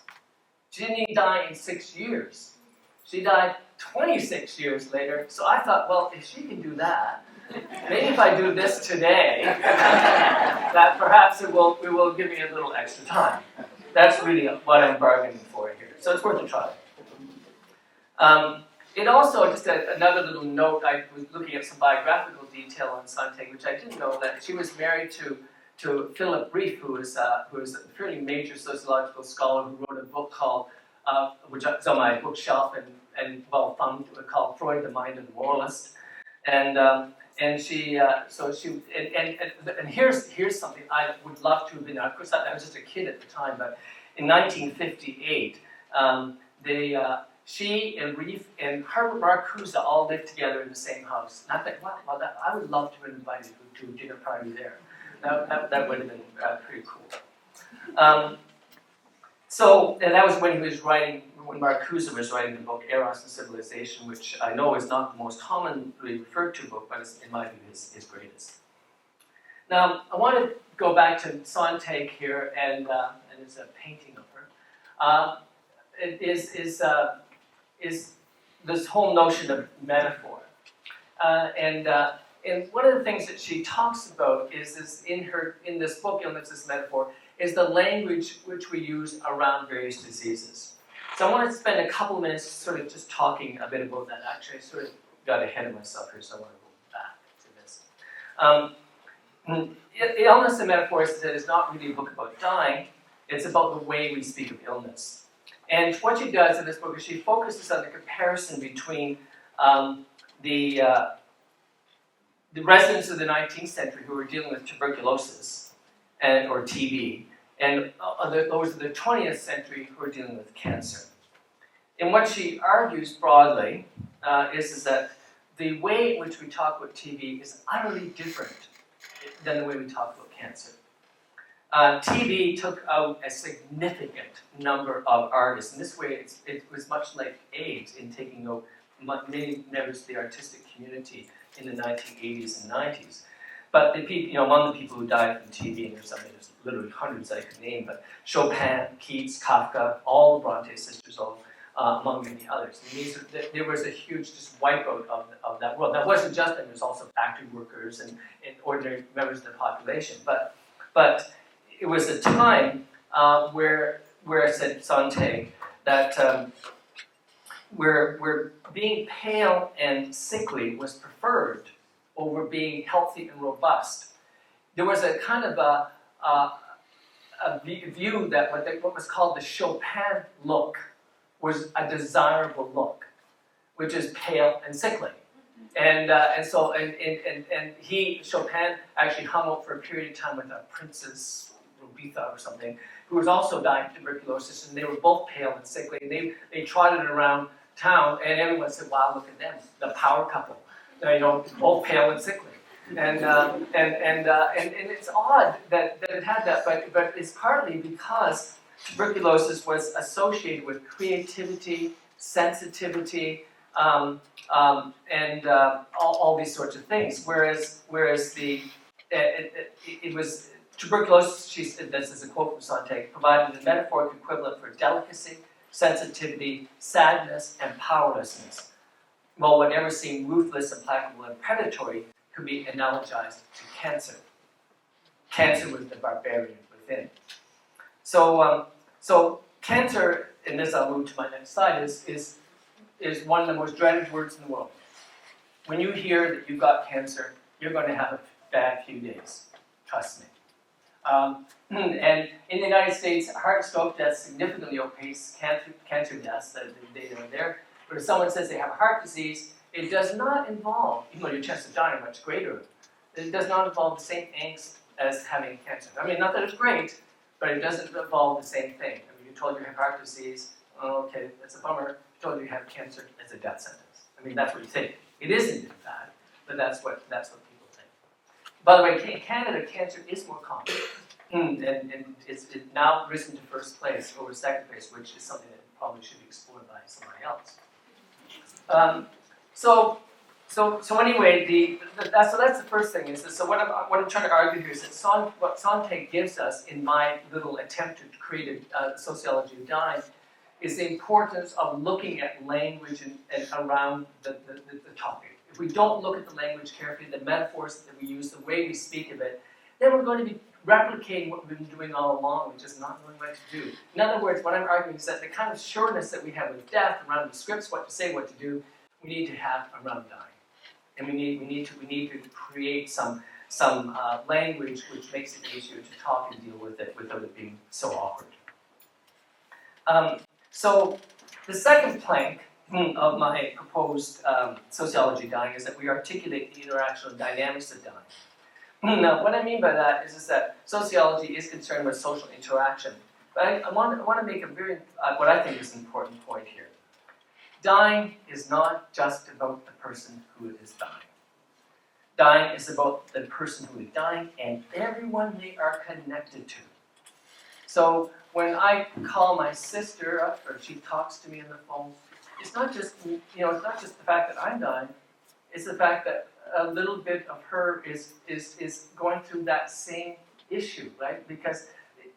She didn't even die in 6 years. She died 26 years later. So I thought, well, if she can do that, maybe if I do this today, that perhaps it will give me a little extra time. That's really what I'm bargaining for here. So it's worth a try. It also, just another little note, I was looking at some biographical detail on Sontag, which I didn't know, that she was married to Philip Rieff, who is a fairly major sociological scholar who wrote a book called, which is on my bookshelf and well thumbed, called Freud, the Mind of the Moralist. And here's something I would love to have been. Of course, I was just a kid at the time, but in 1958, she and Rieff and Herbert Marcuse all lived together in the same house. And I thought, wow, I would love to have been invited to a dinner party there. That would have been pretty cool. So, and that was when when Marcuse was writing the book Eros and Civilization, which I know is not the most commonly referred to book, but is, in my view, his greatest. Now, I want to go back to Sontag here, and it's a painting of her. It is this whole notion of metaphor. And one of the things that she talks about is in this book, Illness as Metaphor, is the language which we use around various diseases. So I want to spend a couple of minutes sort of just talking a bit about that. Actually, I sort of got ahead of myself here, so I want to go back to this. Illness and Metaphor is not really a book about dying. It's about the way we speak of illness. And what she does in this book is she focuses on the comparison between the residents of the 19th century who were dealing with tuberculosis or TB, and those of the 20th century who are dealing with cancer. And what she argues broadly is that the way in which we talk about TB is utterly different than the way we talk about cancer. TB took out a significant number of artists. In this way, it was much like AIDS in taking out many members of the artistic community in the 1980s and 90s. But among the people who died from TB, and there's literally hundreds I could name, but Chopin, Keats, Kafka, all the Bronte sisters, all among many others. And there was a huge just wipeout of that world. Now, it wasn't just them, there was also factory workers and ordinary members of the population. But it was a time where said Sontag, that where being pale and sickly was preferred over being healthy and robust. There was a kind of a view that what was called the Chopin look was a desirable look, which is pale and sickly. And Chopin actually hung out for a period of time with a Princess Robitha or something, who was also dying of tuberculosis, and they were both pale and sickly. And they trotted around town, and everyone said, "Wow, look at them, the power couple, both pale and sickly." And it's odd that it had that, but it's partly because tuberculosis was associated with creativity, sensitivity, and all these sorts of things. Whereas it was tuberculosis. She said, this is a quote from Sontag, provided a metaphoric equivalent for delicacy, sensitivity, sadness, and powerlessness. While whatever seemed ruthless, implacable, and predatory could be analogized to cancer. Cancer was the barbarian within. So cancer, and this I'll move to my next slide, is one of the most dreaded words in the world. When you hear that you've got cancer, you're going to have a bad few days. Trust me. And in the United States, heart and stroke deaths significantly outpace cancer deaths. The data are there. But if someone says they have heart disease, it does not involve, even though your chances of dying are much greater, it does not involve the same angst as having cancer. I mean, not that it's great, but it doesn't involve the same thing. I mean, you're told you have heart disease, oh, okay, that's a bummer. You're told you have cancer, it's a death sentence. I mean, that's what you think. It isn't bad, but that's what people think. By the way, in Canada, cancer is more common. And it's now risen to first place over second place, which is something that probably should be explored by somebody else. So anyway, that's the first thing. So what I'm trying to argue here is that what Sontag gives us in my little attempt to create a sociology of dying is the importance of looking at language and around the topic. If we don't look at the language carefully, the metaphors that we use, the way we speak of it, then we're going to be replicating what we've been doing all along, which is not knowing what to do. In other words, what I'm arguing is that the kind of sureness that we have with death around the scripts, what to say, what to do, we need to have around dying. And we need to create some language which makes it easier to talk and deal with it without it being so awkward. So the second plank of my proposed sociology of dying is that we articulate the interactional dynamics of dying. Now, what I mean by that is that sociology is concerned with social interaction. But I want to make a very, what I think is an important point here. Dying is not just about the person who is dying. Dying is about the person who is dying and everyone they are connected to. So when I call my sister up or she talks to me on the phone, it's not just the fact that I'm dying. It's the fact that a little bit of her is going through that same issue, right? Because it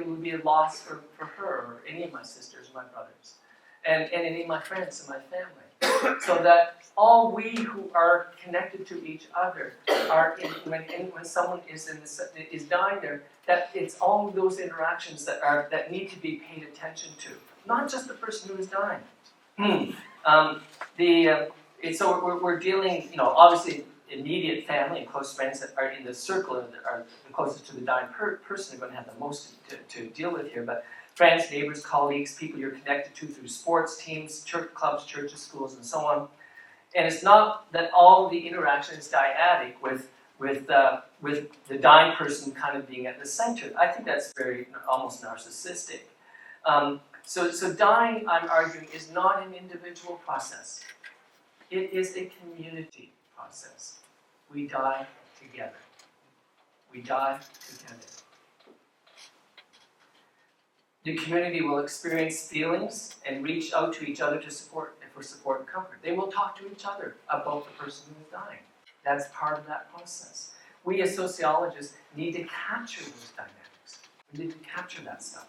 will be a loss for her or any of my sisters or my brothers, and any of my friends and my family. So that all we who are connected to each other are when someone is dying there, that it's all those interactions that need to be paid attention to, not just the person who is dying. So we're dealing, obviously immediate family and close friends that are in the circle that are the closest to the dying person are going to have the most to deal with here. But friends, neighbors, colleagues, people you're connected to through sports teams, church clubs, churches, schools, and so on. And it's not that all of the interaction is dyadic with the dying person kind of being at the center. I think that's very almost narcissistic. So dying, I'm arguing, is not an individual process. It is a community process. We die together. We die together. The community will experience feelings and reach out to each other for support and comfort. They will talk to each other about the person who is dying. That's part of that process. We as sociologists need to capture those dynamics. We need to capture that stuff.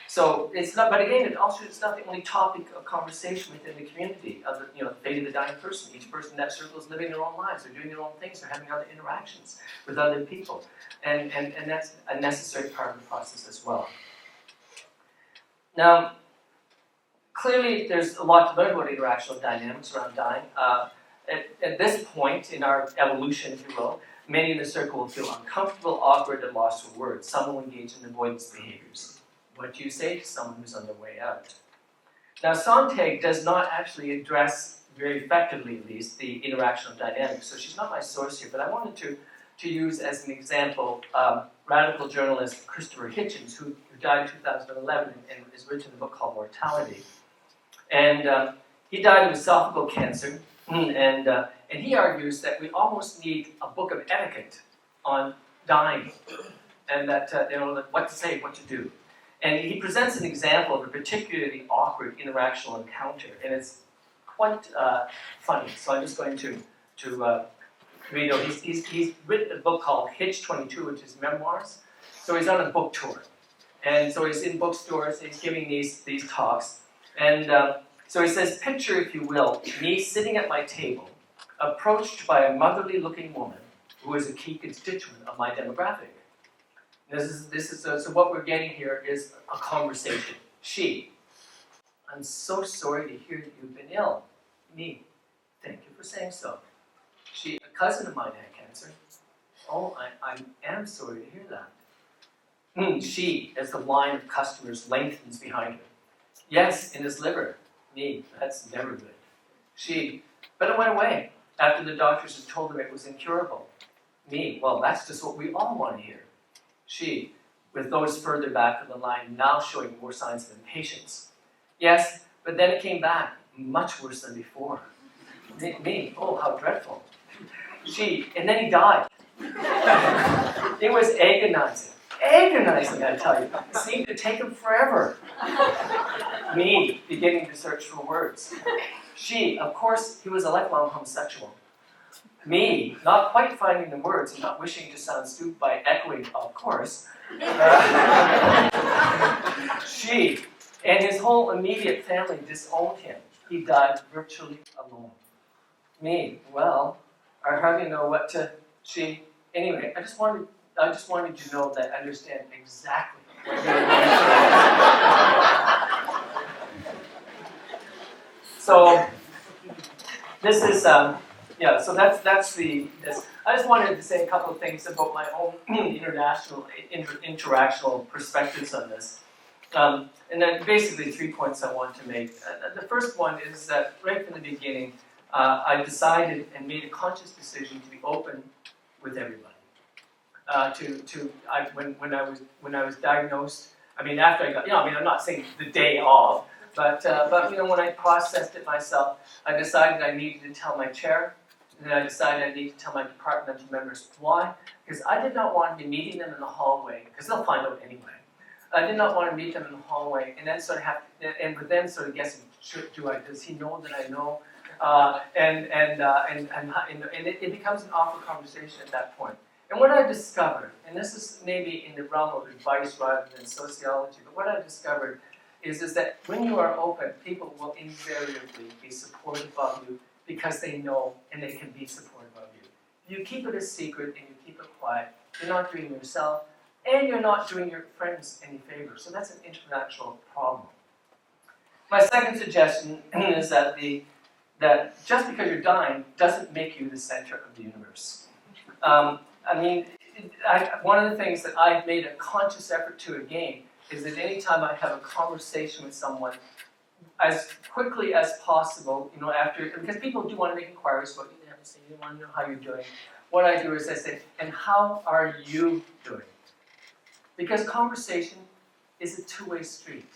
So it's not, but again, it's not the only topic of conversation within the community of the fate of the dying person. Each person in that circle is living their own lives, they're doing their own things, they're having other interactions with other people. And that's a necessary part of the process as well. Now, clearly there's a lot to learn about interactional dynamics around dying. At this point in our evolution, if you will, many in the circle will feel uncomfortable, awkward, and lost for words. Some will engage in avoidance behaviors. What do you say to someone who's on their way out? Now, Sontag does not actually address, very effectively at least, the interactional dynamics. So she's not my source here, but I wanted to use as an example radical journalist Christopher Hitchens, who died in 2011 and has written a book called Mortality. And he died of esophageal cancer, and he argues that we almost need a book of etiquette on dying, and that what to say, what to do. And he presents an example of a particularly awkward interactional encounter, and it's quite funny. So I'm just going to read it. He's written a book called Hitch 22, which is memoirs. So he's on a book tour, and so he's in bookstores. He's giving these talks, and so he says, picture, if you will, me sitting at my table, approached by a motherly-looking woman who is a key constituent of my demographic. So what we're getting here is a conversation. She, I'm so sorry to hear that you've been ill. Me, thank you for saying so. She, a cousin of mine had cancer. Oh, I am sorry to hear that. She, as the line of customers lengthens behind her. Yes, in his liver. Me, that's never good. She, but it went away after the doctors had told him it was incurable. Me, well, that's just what we all want to hear. She, with those further back in the line, now showing more signs of impatience. Yes, but then it came back, much worse than before. Me, oh, how dreadful. She, and then he died. It was agonizing. Agonizing, I tell you. It seemed to take him forever. Me, beginning to search for words. She, of course, he was a lifelong homosexual. Me, not quite finding the words and not wishing to sound stupid by echoing, of course. She, and his whole immediate family disowned him. He died virtually alone. Me, well, I hardly know what to. She, anyway, I just wanted you to know that I understand exactly what you're going through. So this is so that's this. I just wanted to say a couple of things about my own interactional perspectives on this. And then basically 3 points I want to make. The first one is that right from the beginning, I decided and made a conscious decision to be open with everybody. When I was diagnosed, I mean, after I got, I'm not saying the day of, but when I processed it myself, I decided I needed to tell my chair, and then I decided I needed to tell my departmental members. Why? Because I did not want to be meeting them in the hallway, because they'll find out anyway. I did not want to meet them in the hallway, and then with them sort of guessing, does he know that I know? And it becomes an awkward conversation at that point. And what I discovered, and this is maybe in the realm of advice rather than sociology, but what I discovered is that when you are open, people will invariably be supportive of you because they know and they can be supportive of you. If you keep it a secret and you keep it quiet, you're not doing yourself and you're not doing your friends any favor. So that's an international problem. My second suggestion is that just because you're dying doesn't make you the center of the universe. One of the things that I've made a conscious effort to again is that anytime I have a conversation with someone, as quickly as possible, because people do want to make inquiries about you, they want to know how you're doing. What I do is I say, and how are you doing? Because conversation is a two-way street.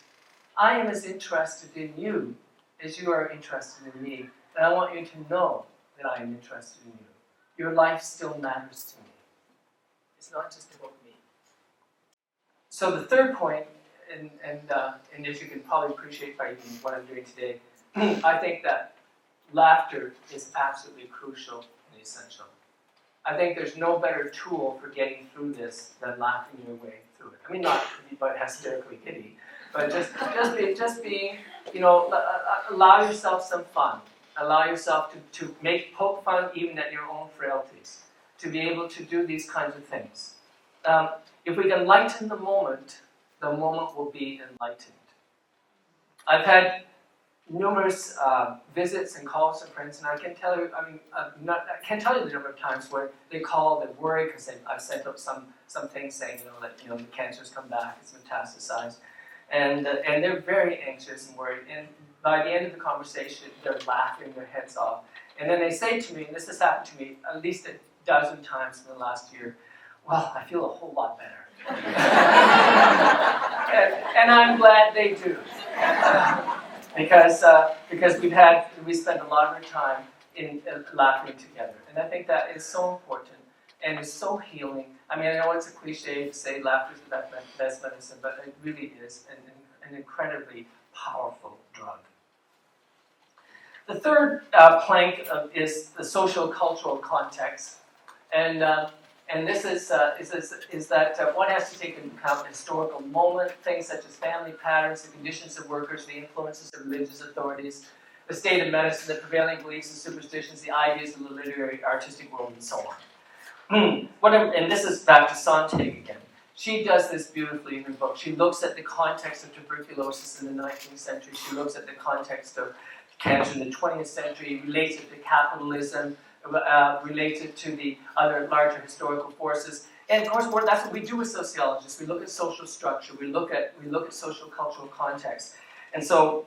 I am as interested in you as you are interested in me, and I want you to know that I am interested in you. Your life still matters to me. It's not just about me. So the third point, and as you can probably appreciate by what I'm doing today, I think that laughter is absolutely crucial and essential. I think there's no better tool for getting through this than laughing your way through it. I mean, not to be hysterically giddy, But just being, allow yourself some fun. Allow yourself to poke fun even at your own frailties. To be able to do these kinds of things. If we can lighten the moment will be enlightened. I've had numerous visits and calls from friends, and I can tell you, I can't tell you the number of times where they call, they worry because I've sent up some things saying, that the cancer's come back, it's metastasized, and they're very anxious and worried. And by the end of the conversation, they're laughing their heads off, and then they say to me, and this has happened to me at least a dozen times in the last year, well, I feel a whole lot better. and I'm glad they do. Because we spend a lot of our time in laughing together. And I think that is so important and is so healing. I know it's a cliche to say laughter is the best medicine, but it really is an incredibly powerful drug. The third plank is the social-cultural context. And this is that one has to take into account the historical moment, things such as family patterns, the conditions of workers, the influences of religious authorities, the state of medicine, the prevailing beliefs and superstitions, the ideas of the literary, artistic world, and so on. And this is back to Sontag again. She does this beautifully in her book. She looks at the context of tuberculosis in the 19th century. She looks at the context of cancer in the 20th century, relates it to capitalism, related to the other larger historical forces. And of course, that's what we do as sociologists. We look at social structure. We look at social cultural context. And so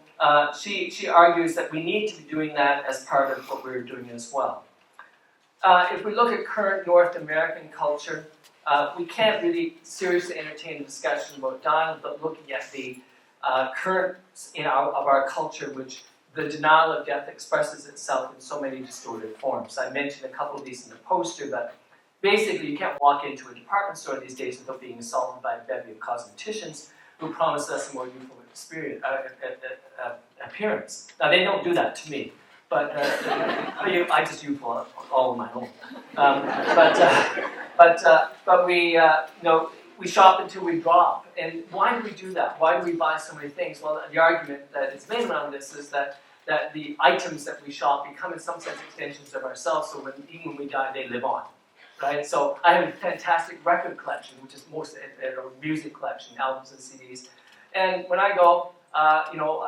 she argues that we need to be doing that as part of what we're doing as well. If we look at current North American culture, we can't really seriously entertain a discussion about dying without looking at the current of our culture, which the denial of death expresses itself in so many distorted forms. I mentioned a couple of these in the poster, but basically you can't walk into a department store these days without being assaulted by a bevy of cosmeticians who promise us a more youthful appearance. Now, they don't do that to me, but I just youthful all on my own. But we shop until we drop. And why do we do that? Why do we buy so many things? Well, the argument that is made around this is that the items that we shop become in some sense extensions of ourselves, so even when we die, they live on. Right? So I have a fantastic record collection, which is mostly a music collection, albums and CDs. And when I go, I don't know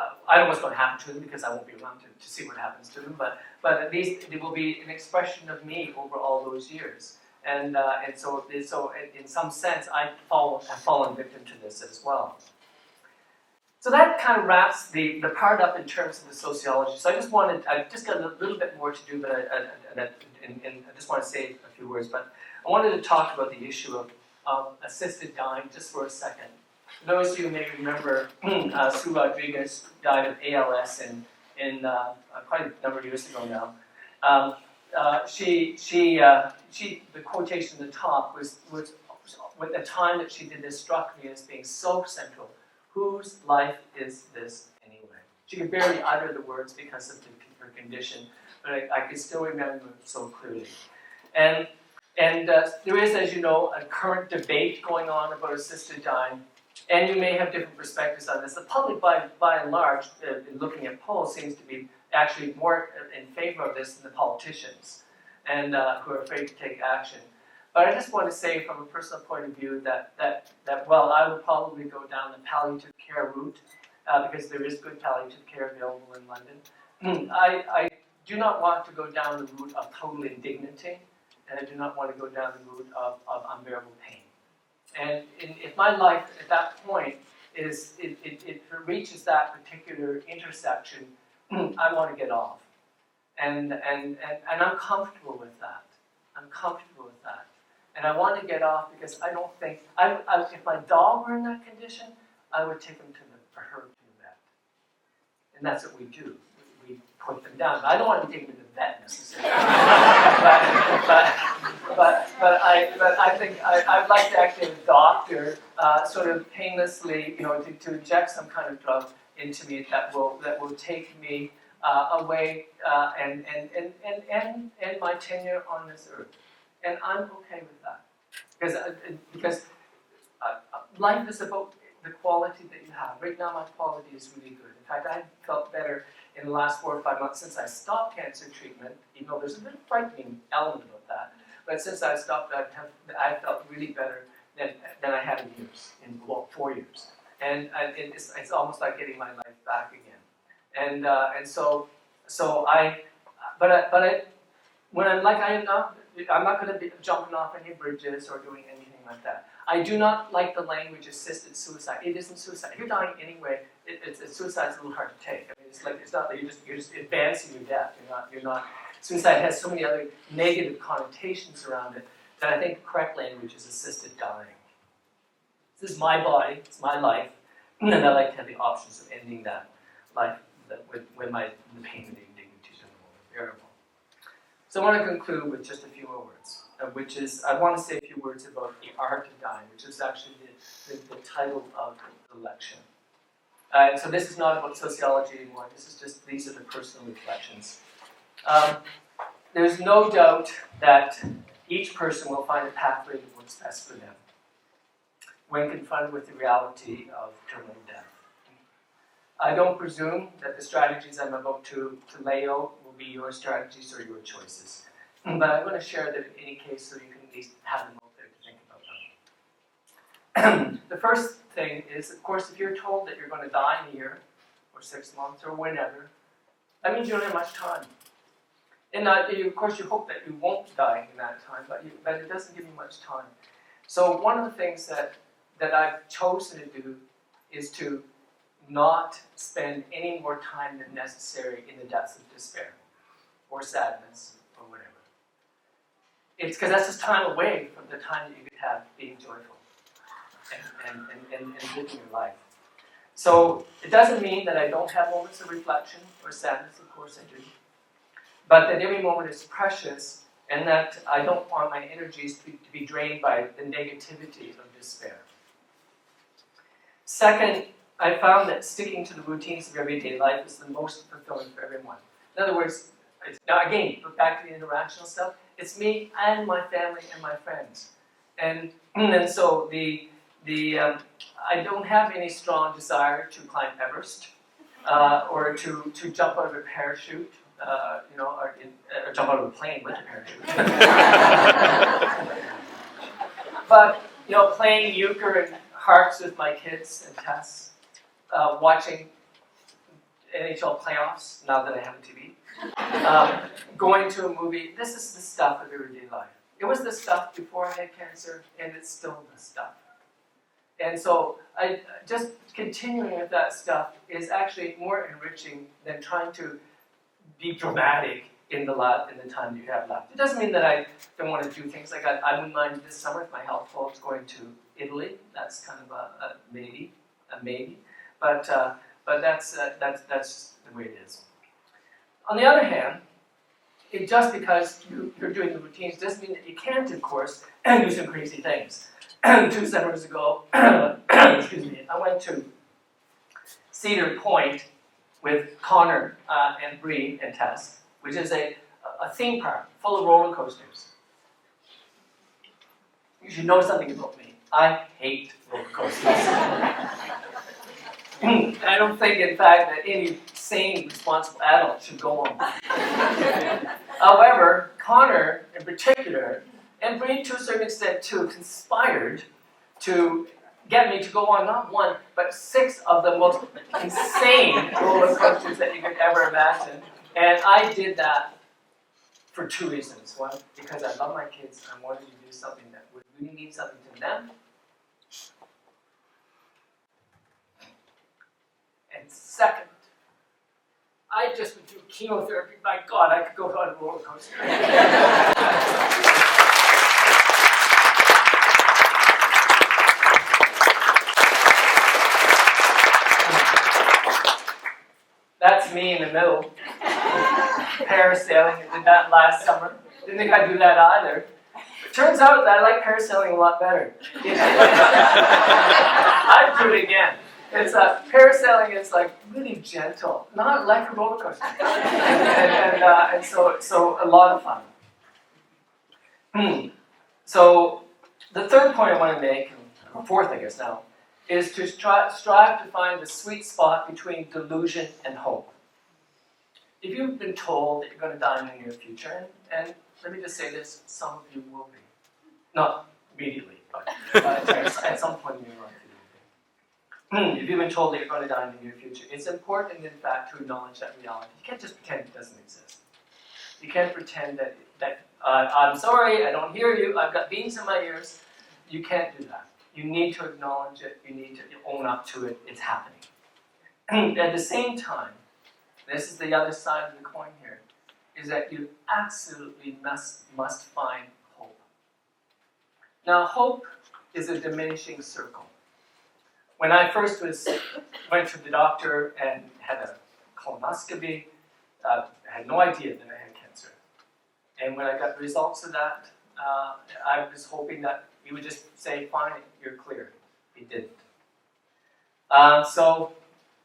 what's going to happen to them because I won't be around to see what happens to them, but at least it will be an expression of me over all those years. And so in some sense, I've fallen victim to this as well. So that kind of wraps the part up in terms of the sociology. So I just got a little bit more to do, but I just want to say a few words. But I wanted to talk about the issue of assisted dying just for a second. For those of you who may remember, Sue Rodriguez died of ALS in quite a number of years ago now. The quotation at the top was with the time that she did this struck me as being so central. Whose life is this anyway? She could barely utter the words because of her condition, but I could still remember it so clearly. And there is, as you know, a current debate going on about assisted dying, and you may have different perspectives on this. The public, by and large, looking at polls, seems to be actually more in favor of this than the politicians, and who are afraid to take action. But I just want to say, from a personal point of view, that I would probably go down the palliative care route because there is good palliative care available in London. I do not want to go down the route of total indignity, and I do not want to go down the route of unbearable pain. And if my life at that point it reaches that particular intersection, I want to get off, and I'm comfortable with that. I'm comfortable with that. And I want to get off because I don't think, if my dog were in that condition, I would take him to her to the vet. And that's what we do. We put them down. I don't want to take them to the vet necessarily. but I think I'd like to actually have a doctor sort of painlessly, to inject some kind of drug into me that will take me away and my tenure on this earth. And I'm okay with that, because life is about the quality that you have. Right now, my quality is really good. In fact, I felt better in the last 4 or 5 months since I stopped cancer treatment, even though there's a bit of frightening element about that. But since I stopped, I felt really better than I had in years, in 4 years. And it's almost like getting my life back again. And so when I'm like I am now, I'm not going to be jumping off any bridges or doing anything like that. I do not like the language assisted suicide. It isn't suicide. If you're dying anyway, suicide's a little hard to take. I mean, it's not that you're just advancing your death. You're not. Suicide has so many other negative connotations around it that I think the correct language is assisted dying. This is my body. It's my life, and I like to have the options of ending that life when the pain and the indignity is no longer bearable. So I want to conclude with just a few more words, which is, I want to say a few words about the art of dying, which is actually the title of the lecture. So this is not about sociology anymore, these are the personal reflections. There's no doubt that each person will find a pathway to what's best for them when confronted with the reality of terminal death. I don't presume that the strategies I'm about to lay out will be your strategies or your choices. But I'm going to share them in any case so you can at least have them out there to think about them. The first thing is, of course, if you're told that you're going to die in a year or 6 months or whenever, that means you don't have much time. And of course, you hope that you won't die in that time, but it doesn't give you much time. So one of the things that I've chosen to do is to not spend any more time than necessary in the depths of despair or sadness or whatever. It's because that's just time away from the time that you could have being joyful and living your life. So it doesn't mean that I don't have moments of reflection or sadness, of course I do. But that every moment is precious and that I don't want my energies to be drained by the negativity of despair. Second, I found that sticking to the routines of everyday life is the most fulfilling for everyone. In other words, now again, go back to the interactional stuff, it's me and my family and my friends. And so I don't have any strong desire to climb Everest or to jump out of a parachute, or jump out of a plane with a parachute. But, playing euchre and harps with my kids and Tess, watching NHL playoffs, now that I have a TV, going to a movie. This is the stuff of everyday life. It was the stuff before I had cancer, and it's still the stuff. And so just continuing with that stuff is actually more enriching than trying to be dramatic in the time that you have left. It doesn't mean that I don't want to do things like I wouldn't mind this summer if my health holds going to Italy. That's kind of a maybe. But that's the way it is. On the other hand, just because you're doing the routines doesn't mean that you can't, of course, do some crazy things. 2 summers ago, excuse me, I went to Cedar Point with Connor and Bree and Tess, which is a theme park full of roller coasters. You should know something about me. I hate roller coasters. And I don't think, in fact, that any sane, responsible adult should go on. However, Connor, in particular, and Bree, to a certain extent, too, conspired to get me to go on not 1, but 6 of the most insane roller coasters that you could ever imagine. And I did that for 2 reasons. One, because I love my kids and I wanted to do something that would really mean something to them. And second, I just would do chemotherapy. My God, I could go on a roller coaster. That's me in the middle. Parasailing, I did that last summer. Didn't think I'd do that either. It turns out that I like parasailing a lot better. I'd do it again. Parasailing is like really gentle, not like a roller coaster. And so a lot of fun. So the third point I want to make, or fourth I guess now, is to strive to find the sweet spot between delusion and hope. If you've been told that you're going to die in the near future, and let me just say this, some of you will be. Not immediately, but at some point in your life you will be. If you've been told that you're going to die in the near future, it's important, in fact, to acknowledge that reality. You can't just pretend it doesn't exist. You can't pretend that I'm sorry, I don't hear you, I've got beans in my ears. You can't do that. You need to acknowledge it, you need to own up to it, it's happening. At the same time, this is the other side of the coin here, is that you absolutely must find hope. Now, hope is a diminishing circle. When I first went to the doctor and had a colonoscopy, I had no idea that I had cancer. And when I got the results of that, I was hoping that he would just say, fine, you're clear. He didn't. So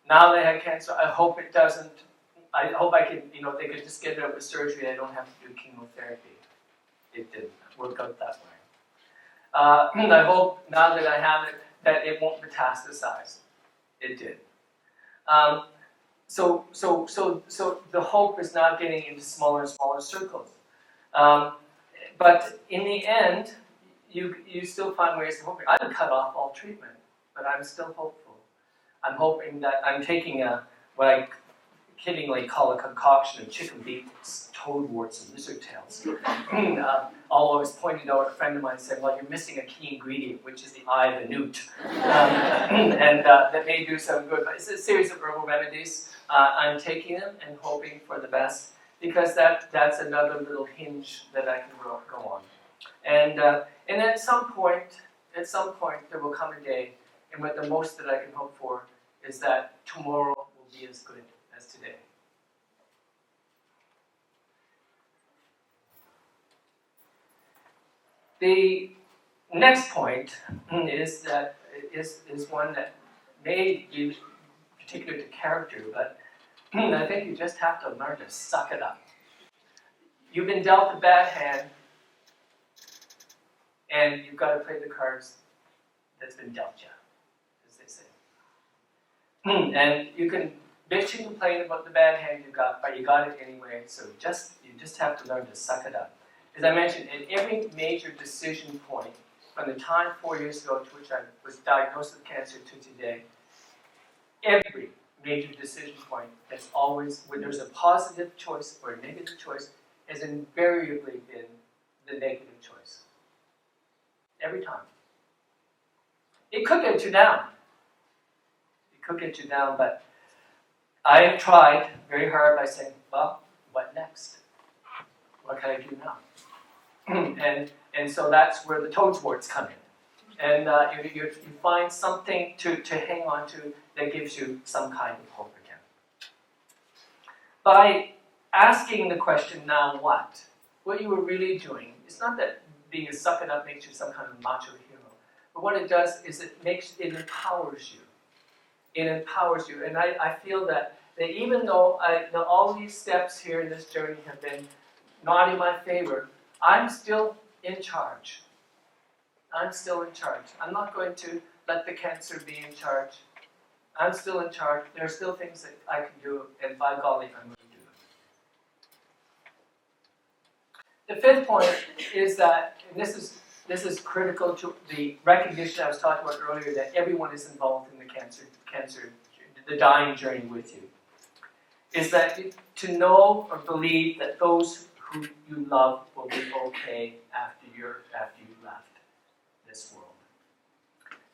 now that I had cancer, I hope it doesn't. I hope I can, they could just get it out with surgery. I don't have to do chemotherapy. It didn't work out that way. I hope now that I have it, that it won't metastasize. It did. So the hope is now getting into smaller and smaller circles. But in the end, you still find ways of hoping. I haven't cut off all treatment, but I'm still hopeful. I'm hoping that I'm taking what I kiddingly call a concoction of chicken beets, toadworts, and lizard tails. Always pointed out, a friend of mine said, well, you're missing a key ingredient, which is the eye of the newt. And that may do some good, but it's a series of herbal remedies. I'm taking them and hoping for the best, because that's another little hinge that I can go on. And at some point, there will come a day, and what the most that I can hope for is that tomorrow will be as good as today. The next point is one that may be particular to character, but I think you just have to learn to suck it up. You've been dealt a bad hand, and you've got to play the cards that's been dealt you, as they say. And you can bitch and complain about the bad hand you got, but you got it anyway, so you just have to learn to suck it up. As I mentioned, at every major decision point, from the time 4 years ago to which I was diagnosed with cancer to today, every major decision point has always, when there's a positive choice or a negative choice, has invariably been the negative choice. Every time. It could get you down. It could get you down, but I have tried very hard by saying, well, what next? What can I do now? And so that's where the toadsworts come in. And you find something to hang on to that gives you some kind of hope again. By asking the question, now what you were really doing, it's not that being a suck it up makes you some kind of macho hero, but what it does is it empowers you. It empowers you. And I feel that even though all these steps here in this journey have been not in my favor, I'm still in charge. I'm still in charge. I'm not going to let the cancer be in charge. I'm still in charge. There are still things that I can do, and by golly, I'm going to do them. The fifth point is that, and this is critical to the recognition I was talking about earlier, that everyone is involved in the cancer, the dying journey with you, is that to know or believe that those who you love will be okay after you left this world.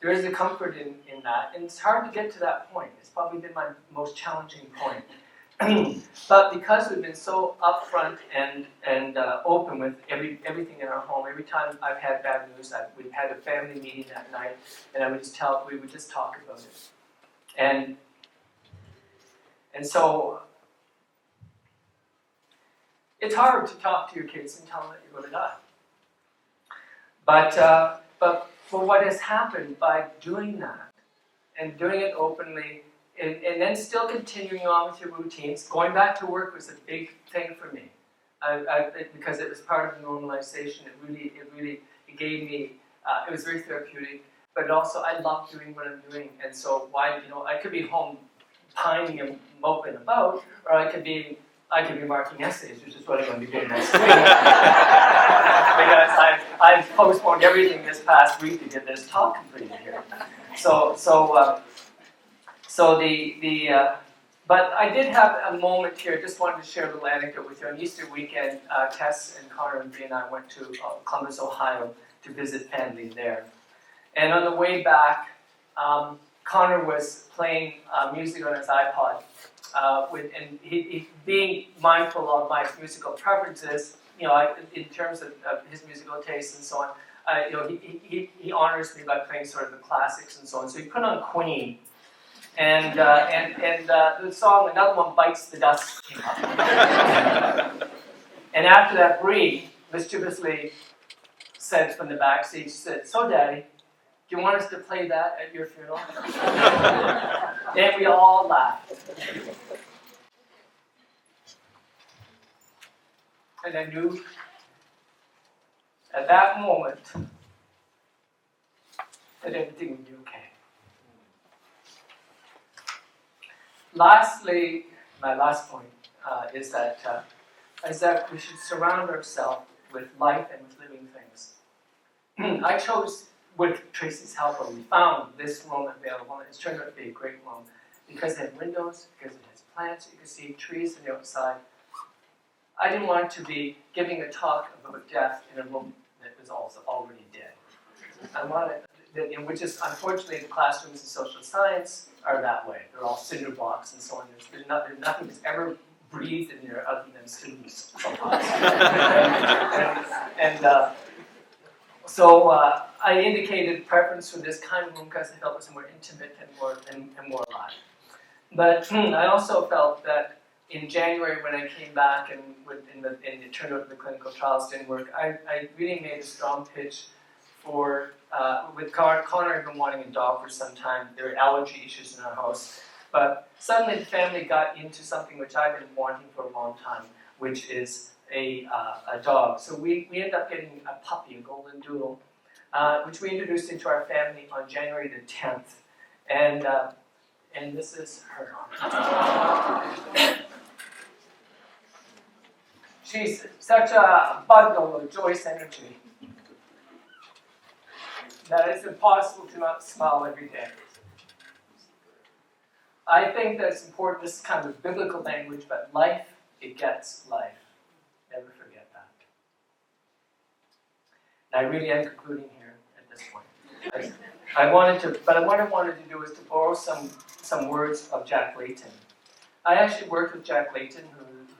There is a comfort in that, and it's hard to get to that point. It's probably been my most challenging point. But because we've been so upfront and open with everything in our home, every time I've had bad news, we've had a family meeting that night, and we would just talk about it. And so it's hard to talk to your kids and tell them that you're going to die. But for what has happened by doing that, and doing it openly, and then still continuing on with your routines, going back to work was a big thing for me. Because it was part of the normalization. It gave me, it was very therapeutic. but also I love doing what I'm doing, and so why, I could be home pining and moping about, or I could be marking essays, which is what I'm going to be doing next week. Because I've postponed everything this past week to get this talk completed here. But I did have a moment here. Just wanted to share a little anecdote with you. On Easter weekend, Tess and Connor and Bree and I went to Columbus, Ohio, to visit family there. And on the way back, Connor was playing music on his iPod, and he being mindful of my musical preferences, in terms of his musical tastes and so on. He honors me by playing sort of the classics and so on. So he put on Queen, and the song "Another One Bites the Dust" came up. And after that, Bree mischievously said from the backseat, she said, "So, Daddy, do you want us to play that at your funeral?" And we all laughed. And I knew at that moment that everything would be okay. Lastly, my last point is that we should surround ourselves with life and with living things. I chose, with Tracy's help, we found this room available, and it's turned out to be a great room because it had windows, because it has plants, you can see trees on the outside. I didn't want to be giving a talk about death in a room that was also already dead. I wanted, which is, unfortunately, the classrooms in social science are that way. They're all cinder blocks and so on. There's nothing that's ever breathed in there other than students. So I indicated preference for this kind of room because I felt it was more intimate and more alive. But I also felt that in January when I came back and it turned out the clinical trials didn't work, I really made a strong pitch for, with Connor had been wanting a dog for some time. There were allergy issues in our house. But suddenly the family got into something which I've been wanting for a long time, which is a dog. So we ended up getting a puppy, a golden doodle, which we introduced into our family on January the 10th. And this is her. She's such a bundle of joyous energy that it's impossible to not smile every day. I think that it's important, this is kind of biblical language, but life begets life. Never forget that. And I really am concluding here at this point. What I wanted to do is to borrow some words of Jack Layton. I actually worked with Jack Layton,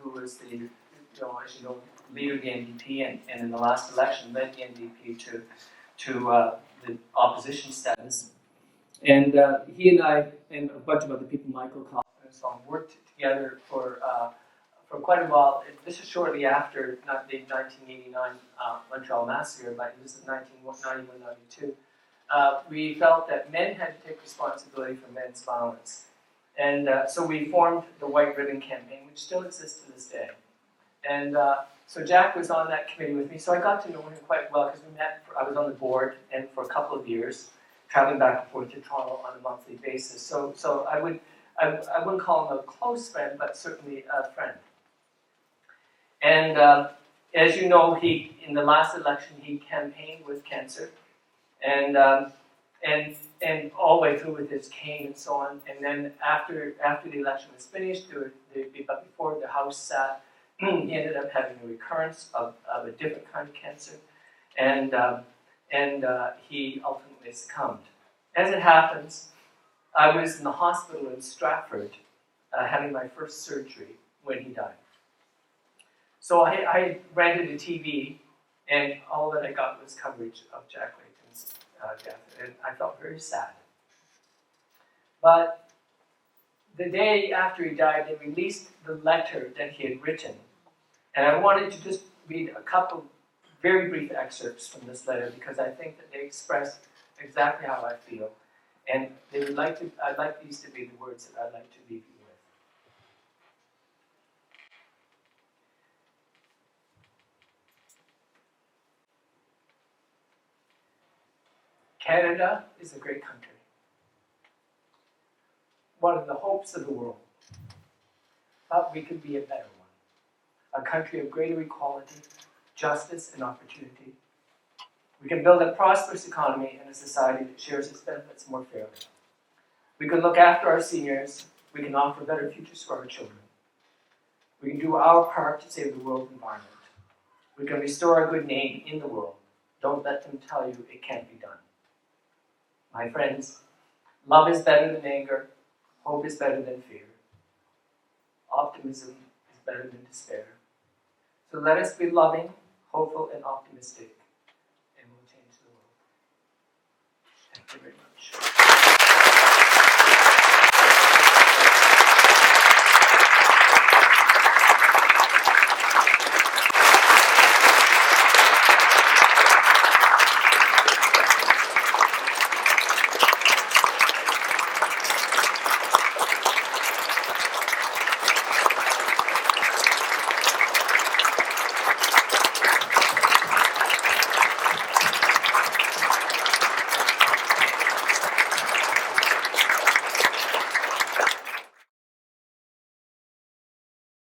who was the, as you know, leader of the NDP, and in the last election led the NDP to the opposition status. And he and I and a bunch of other people, Michael Kaufman and so on, worked together for quite a while. This is shortly after the 1989 Montreal Massacre, but this is 1991-92. We felt that men had to take responsibility for men's violence. And so we formed the White Ribbon Campaign, which still exists to this day. And so Jack was on that committee with me, so I got to know him quite well because we met, I was on the board, and for a couple of years, traveling back and forth to Toronto on a monthly basis. So I wouldn't call him a close friend, but certainly a friend. And as you know, in the last election, he campaigned with cancer, and all the way through with his cane and so on. And then after the election was finished, but before the House sat, he ended up having a recurrence of a different kind of cancer, and he ultimately succumbed. As it happens, I was in the hospital in Stratford having my first surgery when he died. So I rented a TV, and all that I got was coverage of Jack Layton's death, and I felt very sad. But the day after he died, they released the letter that he had written, and I wanted to just read a couple very brief excerpts from this letter because I think that they express exactly how I feel, and I'd like these to be the words that I'd like to leave you with. Canada is a great country. One of the hopes of the world. But we could be a better one. A country of greater equality, justice, and opportunity. We can build a prosperous economy and a society that shares its benefits more fairly. We can look after our seniors. We can offer better futures for our children. We can do our part to save the world environment. We can restore our good name in the world. Don't let them tell you it can't be done. My friends, love is better than anger. Hope is better than fear. Optimism is better than despair. So let us be loving, hopeful, and optimistic, and we'll change the world. Thank you very much.